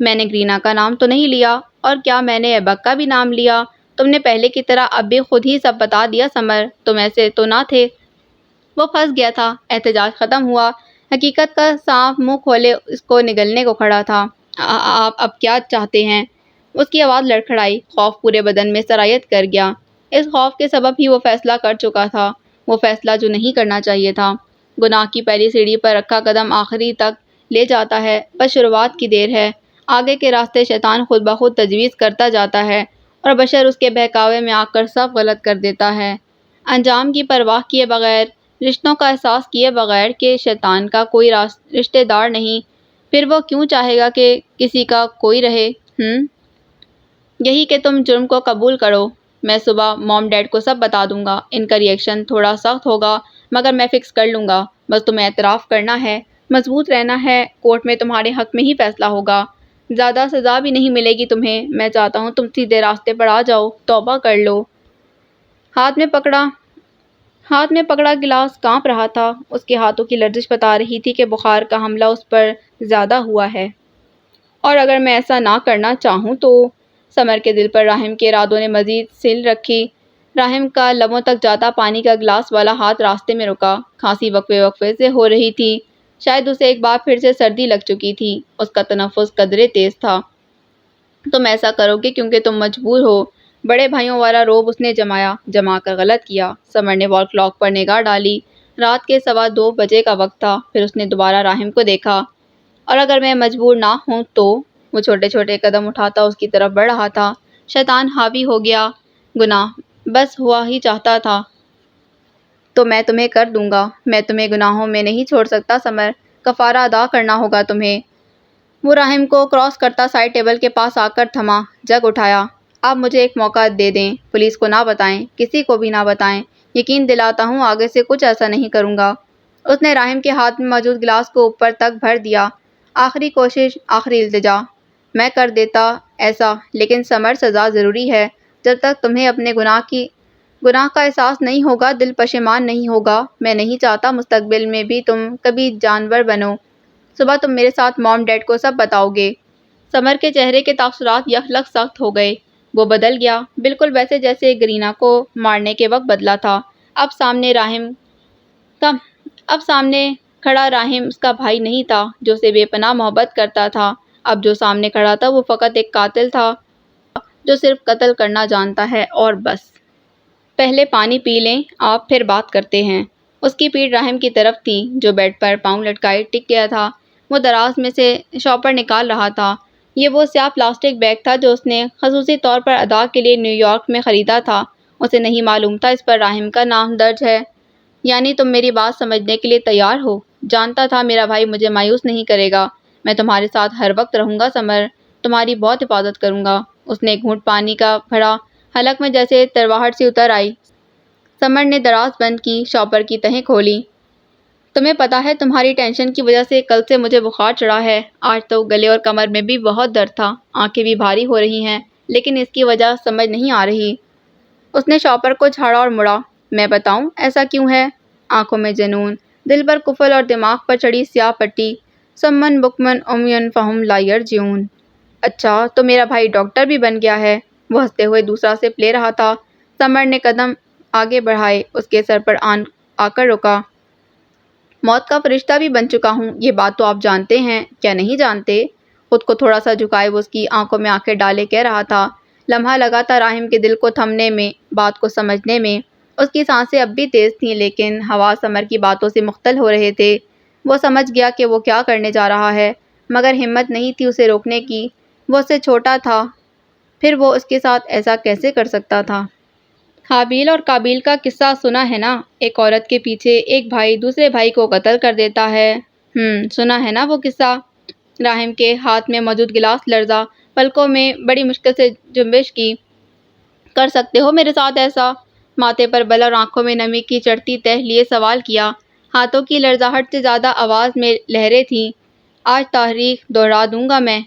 Speaker 1: میں نے گرینا کا نام تو نہیں لیا، اور کیا میں نے ایبک کا بھی نام لیا؟ تم نے پہلے کی طرح اب بھی خود ہی سب بتا دیا سمر، تم ایسے تو نہ تھے۔ وہ پھنس گیا تھا، احتجاج ختم ہوا، حقیقت کا سانپ منہ کھولے اس کو نگلنے کو کھڑا تھا۔ آپ اب کیا چاہتے ہیں؟ اس کی آواز لڑکھڑائی، خوف پورے بدن میں سرایت کر گیا۔ اس خوف کے سبب ہی وہ فیصلہ کر چکا تھا، وہ فیصلہ جو نہیں کرنا چاہیے تھا۔ گناہ کی پہلی سیڑھی پر رکھا قدم آخری تک لے جاتا ہے، بس شروعات کی دیر ہے۔ آگے کے راستے شیطان خود بخود تجویز کرتا جاتا ہے اور بشر اس کے بہکاوے میں آ کر سب غلط کر دیتا ہے، انجام کی پرواہ کیے بغیر، رشتوں کا احساس کیے بغیر کہ شیطان کا کوئی رشتہ دار نہیں، پھر وہ کیوں چاہے گا کہ کسی کا کوئی رہے؟ یہی کہ تم جرم کو قبول کرو۔ میں صبح موم ڈیڈ کو سب بتا دوں گا، ان کا ری ایکشن تھوڑا سخت ہوگا مگر میں فکس کر لوں گا، بس تمہیں اعتراف کرنا ہے، مضبوط رہنا ہے، کورٹ میں تمہارے حق میں ہی فیصلہ ہوگا، زیادہ سزا بھی نہیں ملے گی تمہیں۔ میں چاہتا ہوں تم سیدھے راستے پر آ جاؤ، توبہ کر لو۔ ہاتھ میں پکڑا گلاس کانپ رہا تھا، اس کے ہاتھوں کی لرزش بتا رہی تھی کہ بخار کا حملہ اس پر زیادہ ہوا ہے۔ اور اگر میں ایسا نہ کرنا چاہوں تو؟ سمر کے دل پر راحم کے ارادوں نے مزید سل رکھی۔ راحم کا لبوں تک جاتا پانی کا گلاس والا ہاتھ راستے میں رکا، کھانسی وقفے وقفے سے ہو رہی تھی، شاید اسے ایک بار پھر سے سردی لگ چکی تھی، اس کا تنفس قدرے تیز تھا۔ تم ایسا کرو گے کیونکہ تم مجبور ہو، بڑے بھائیوں والا روب اس نے جما کر غلط کیا۔ سمر نے وال کلاک پر نگاہ ڈالی، رات کے 2:15 بجے کا وقت تھا۔ پھر اس نے دوبارہ راحم کو دیکھا۔ اور اگر میں مجبور نہ ہوں تو؟ وہ چھوٹے چھوٹے قدم اٹھاتا اس کی طرف بڑھ رہا تھا۔ شیطان حاوی ہو گیا، گناہ بس ہوا ہی چاہتا تھا تو میں تمہیں کر دوں گا، میں تمہیں گناہوں میں نہیں چھوڑ سکتا سمر، کفارہ ادا کرنا ہوگا تمہیں۔ وہ راحم کو کراس کرتا سائڈ ٹیبل کے پاس آ کر تھما، جگ اٹھایا۔ آپ مجھے ایک موقع دے دیں، پولیس کو نہ بتائیں، کسی کو بھی نہ بتائیں، یقین دلاتا ہوں آگے سے کچھ ایسا نہیں کروں گا۔ اس نے راحم کے ہاتھ میں موجود گلاس کو اوپر تک بھر دیا۔ آخری کوشش، آخری التجا، میں کر دیتا ایسا، لیکن سمر سزا ضروری ہے، جب تک تمہیں اپنے گناہ کا احساس نہیں ہوگا، دل پشیمان نہیں ہوگا۔ میں نہیں چاہتا مستقبل میں بھی تم کبھی جانور بنو۔ صبح تم میرے ساتھ موم ڈیڈ کو سب بتاؤ گے۔ سمر کے چہرے کے تاثرات یکلخت سخت ہو گئے، وہ بدل گیا، بالکل ویسے جیسے گرینا کو مارنے کے وقت بدلا تھا۔ اب سامنے کھڑا راحم اس کا بھائی نہیں تھا جو اسے بے پناہ محبت کرتا تھا، اب جو سامنے کھڑا تھا وہ فقط ایک قاتل تھا جو صرف قتل کرنا جانتا ہے اور بس۔ پہلے پانی پی لیں آپ، پھر بات کرتے ہیں۔ اس کی پیٹھ راحم کی طرف تھی جو بیڈ پر پاؤں لٹکائے ٹک گیا تھا۔ وہ دراز میں سے شاپر نکال رہا تھا، یہ وہ سیاہ پلاسٹک بیگ تھا جو اس نے خصوصی طور پر ادا کے لیے نیو یارک میں خریدا تھا۔ اسے نہیں معلوم تھا اس پر راحم کا نام درج ہے۔ یعنی تم میری بات سمجھنے کے لیے تیار ہو؟ جانتا تھا میرا بھائی مجھے مایوس نہیں کرے گا۔ میں تمہارے ساتھ ہر وقت رہوں گا سمر، تمہاری بہت حفاظت کروں گا۔ اس نے ایک گھونٹ پانی کا بھرا، حلق میں جیسے ترواہٹ سی اتر آئی۔ سمر نے دراز بند کی، شاپر کی تہیں کھولی۔ تمہیں پتا ہے تمہاری ٹینشن کی وجہ سے کل سے مجھے بخار چڑھا ہے۔ آج تو گلے اور کمر میں بھی بہت درد تھا، آنکھیں بھی بھاری ہو رہی ہیں، لیکن اس کی وجہ سمجھ نہیں آ رہی۔ اس نے شاپر کو جھاڑا اور مڑا۔ میں بتاؤں ایسا کیوں ہے؟ آنکھوں میں جنون، دل پر قفل اور دماغ پر چڑھی سیاہ پٹی۔ سمن بکمن عمیٌ فہم لا یرجعون۔ اچھا تو میرا بھائی ڈاکٹر بھی بن گیا ہے؟ وہ ہنستے ہوئے دوسرا سپ لے رہا تھا۔ سمر نے قدم آگے بڑھائے، اس کے سر پر آ کر رکا۔ موت کا فرشتہ بھی بن چکا ہوں، یہ بات تو آپ جانتے ہیں، کیا نہیں جانتے؟ خود کو تھوڑا سا جھکائے وہ اس کی آنکھوں میں آنکھیں ڈالے کہہ رہا تھا۔ لمحہ لگا تھا راحم کے دل کو تھمنے میں، بات کو سمجھنے میں۔ اس کی سانسیں اب بھی تیز تھیں، لیکن حواس سمر کی باتوں سے مختل ہو رہے تھے۔ وہ سمجھ گیا کہ وہ کیا کرنے جا رہا ہے، مگر ہمت نہیں تھی اسے روکنے کی۔ وہ اس سے چھوٹا تھا، پھر وہ اس کے ساتھ ایسا کیسے کر سکتا تھا؟ حابیل اور قابیل کا قصہ سنا ہے نا؟ ایک عورت کے پیچھے ایک بھائی دوسرے بھائی کو قتل کر دیتا ہے۔ سنا ہے نا وہ قصہ؟ راحم کے ہاتھ میں موجود گلاس لرزا، پلکوں میں بڑی مشکل سے جنبش کی۔ کر سکتے ہو میرے ساتھ ایسا؟ ماتھے پر بل اور آنکھوں میں نمی کی چڑھتی تہ لیے سوال کیا۔ ہاتھوں کی لرزاہٹ سے زیادہ آواز میں لہریں تھیں۔ آج تاریخ دوہرا دوں گا میں،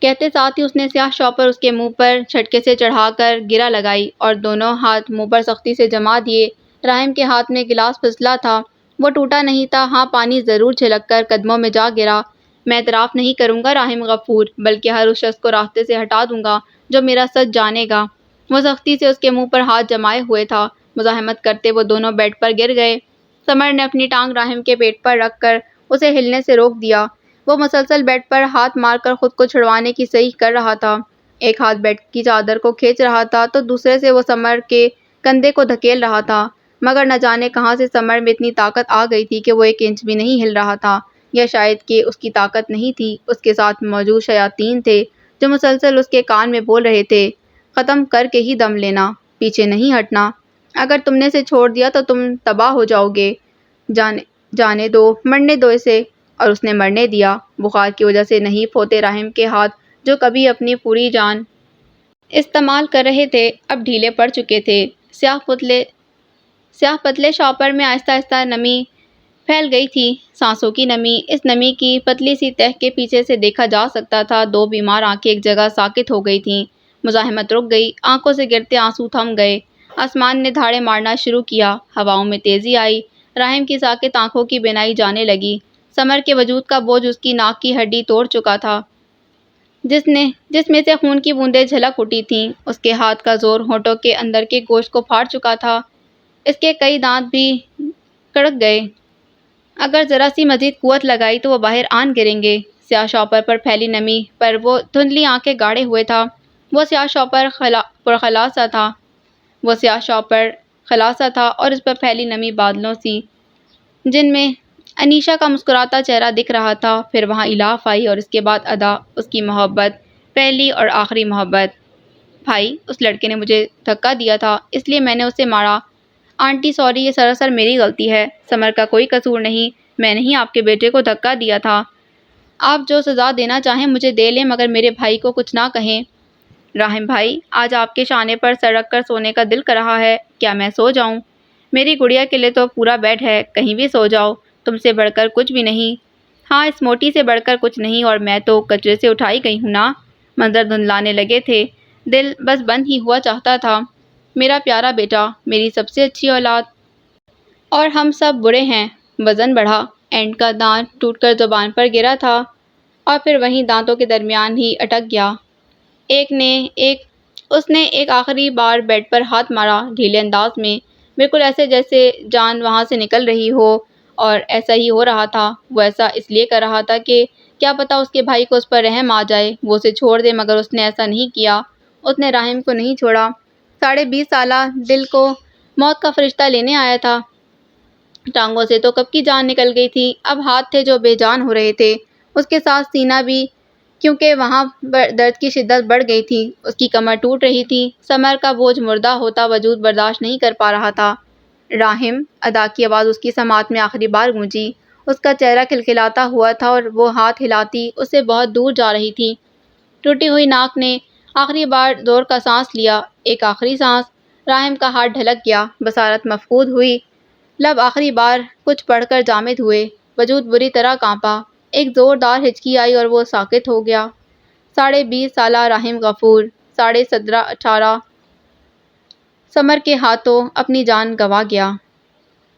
Speaker 1: کہتے ساتھ ہی اس نے سیاہ شاپر اس کے منہ پر جھٹکے سے چڑھا کر گرہ لگائی اور دونوں ہاتھ منہ پر سختی سے جما دیے۔ راحم کے ہاتھ میں گلاس پھسلا تھا، وہ ٹوٹا نہیں تھا، ہاں پانی ضرور چھلک کر قدموں میں جا گرا۔ میں اعتراف نہیں کروں گا راحم غفور، بلکہ ہر اس شخص کو راستے سے ہٹا دوں گا جو میرا سچ جانے گا۔ وہ سختی سے اس کے منہ پر ہاتھ جمائے ہوئے تھا۔ مزاحمت کرتے وہ دونوں بیڈ پر گر گئے۔ سمر نے اپنی ٹانگ راحم کے پیٹ پر رکھ کر اسے ہلنے سے روک دیا۔ وہ مسلسل بیڈ پر ہاتھ مار کر خود کو چھڑوانے کی صحیح کر رہا تھا۔ ایک ہاتھ بیڈ کی چادر کو کھینچ رہا تھا تو دوسرے سے وہ سمر کے کندھے کو دھکیل رہا تھا، مگر نہ جانے کہاں سے سمر میں اتنی طاقت آ گئی تھی کہ وہ ایک انچ بھی نہیں ہل رہا تھا، یا شاید کہ اس کی طاقت نہیں تھی، اس کے ساتھ موجود شیاطین تھے جو مسلسل اس کے کان میں بول رہے تھے، ختم کر کے ہی دم لینا، پیچھے نہیں ہٹنا، اگر تم نے اسے چھوڑ دیا تو تم تباہ ہو جاؤ گے، جانے دو، مرنے دو اسے۔ اور اس نے مرنے دیا۔ بخار کی وجہ سے نحیف ہوتے راحم کے ہاتھ جو کبھی اپنی پوری جان استعمال کر رہے تھے اب ڈھیلے پڑ چکے تھے۔ سیاہ پتلے شاپر میں آہستہ آہستہ نمی پھیل گئی تھی، سانسوں کی نمی۔ اس نمی کی پتلی سی تہہ کے پیچھے سے دیکھا جا سکتا تھا دو بیمار آنکھیں ایک جگہ ساکت ہو گئی تھیں۔ مزاحمت رک گئی، آنکھوں سے گرتے آنسو تھم گئے۔ آسمان نے دھاڑے مارنا شروع کیا، ہواؤں میں تیزی آئی، راحم کی ساکت آنکھوں کی بینائی جانے لگی۔ سمر کے وجود کا بوجھ اس کی ناک کی ہڈی توڑ چکا تھا، جس میں سے خون کی بوندیں جھلک اٹھی تھیں۔ اس کے ہاتھ کا زور ہونٹوں کے اندر کے گوشت کو پھاڑ چکا تھا، اس کے کئی دانت بھی کڑک گئے۔ اگر ذرا سی مزید قوت لگائی تو وہ باہر آن گریں گے۔ سیاہ شاپر پر پھیلی نمی پر وہ دھندلی آنکھیں گاڑے ہوئے تھا۔ وہ سیاہ شاپر پرخلا سا تھا اور اس پر پھیلی نمی بادلوں سی، جن میں انیشا کا مسکراتا چہرہ دکھ رہا تھا۔ پھر وہاں الاف آئی اور اس کے بعد ادا، اس کی محبت، پہلی اور آخری محبت۔ بھائی، اس لڑکے نے مجھے دھکا دیا تھا، اس لیے میں نے اسے مارا۔ آنٹی سوری، یہ سراسر میری غلطی ہے، سمر کا کوئی قصور نہیں، میں نہیں آپ کے بیٹے کو دھکا دیا تھا۔ آپ جو سزا دینا چاہیں مجھے دے لیں، مگر میرے بھائی کو کچھ نہ کہیں۔ راحم بھائی، آج آپ کے شانے پر سر رکھ کر سونے کا دل کر رہا ہے، کیا میں سو جاؤں؟ میری گڑیا کے لیے تو پورا بیڈ ہے، کہیں بھی سو جاؤ، تم سے بڑھ کر کچھ بھی نہیں۔ ہاں، اس موٹی سے بڑھ کر کچھ نہیں، اور میں تو کچرے سے اٹھائی گئی ہوں نا۔ منظر دھندلانے لگے تھے، دل بس بند ہی ہوا چاہتا تھا۔ میرا پیارا بیٹا، میری سب سے اچھی اولاد، اور ہم سب برے ہیں۔ وزن بڑھا، اینٹ کا دانت ٹوٹ کر زبان پر گرا تھا اور پھر وہیں دانتوں کے درمیان ہی اٹک گیا۔ اس نے ایک آخری بار بیڈ پر ہاتھ مارا، ڈھیلے انداز میں، بالکل ایسے جیسے جان وہاں سے نکل رہی ہو، اور ایسا ہی ہو رہا تھا۔ وہ ایسا اس لیے کر رہا تھا کہ کیا پتا اس کے بھائی کو اس پر رحم آ جائے، وہ اسے چھوڑ دے، مگر اس نے ایسا نہیں کیا۔ اس نے راحم کو نہیں چھوڑا۔ 20.5 سالہ دل کو موت کا فرشتہ لینے آیا تھا۔ ٹانگوں سے تو کب کی جان نکل گئی تھی، اب ہاتھ تھے جو بے جان ہو رہے تھے، اس کے ساتھ سینہ بھی۔ کیونکہ وہاں درد کی شدت بڑھ گئی تھی۔ اس کی کمر ٹوٹ رہی تھی۔ سمر کا بوجھ مردہ ہوتا وجود برداشت نہیں کر پا رہا تھا۔ راحم، ادا کی آواز اس کی سماعت میں آخری بار گونجی۔ اس کا چہرہ کھلکھلاتا ہوا تھا اور وہ ہاتھ ہلاتی اس سے بہت دور جا رہی تھی۔ ٹوٹی ہوئی ناک نے آخری بار زور کا سانس لیا، ایک آخری سانس۔ راحم کا ہاتھ ڈھلک گیا، بصارت مفقود ہوئی۔ لب آخری بار کچھ پڑھ کر جامد ہوئے، وجود بری طرح کانپا۔ ایک زوردار ہچکی آئی اور وہ ساکت ہو گیا۔ 20.5 سالہ راحم غفور 17.5 18 سمر کے ہاتھوں اپنی جان گنوا گیا۔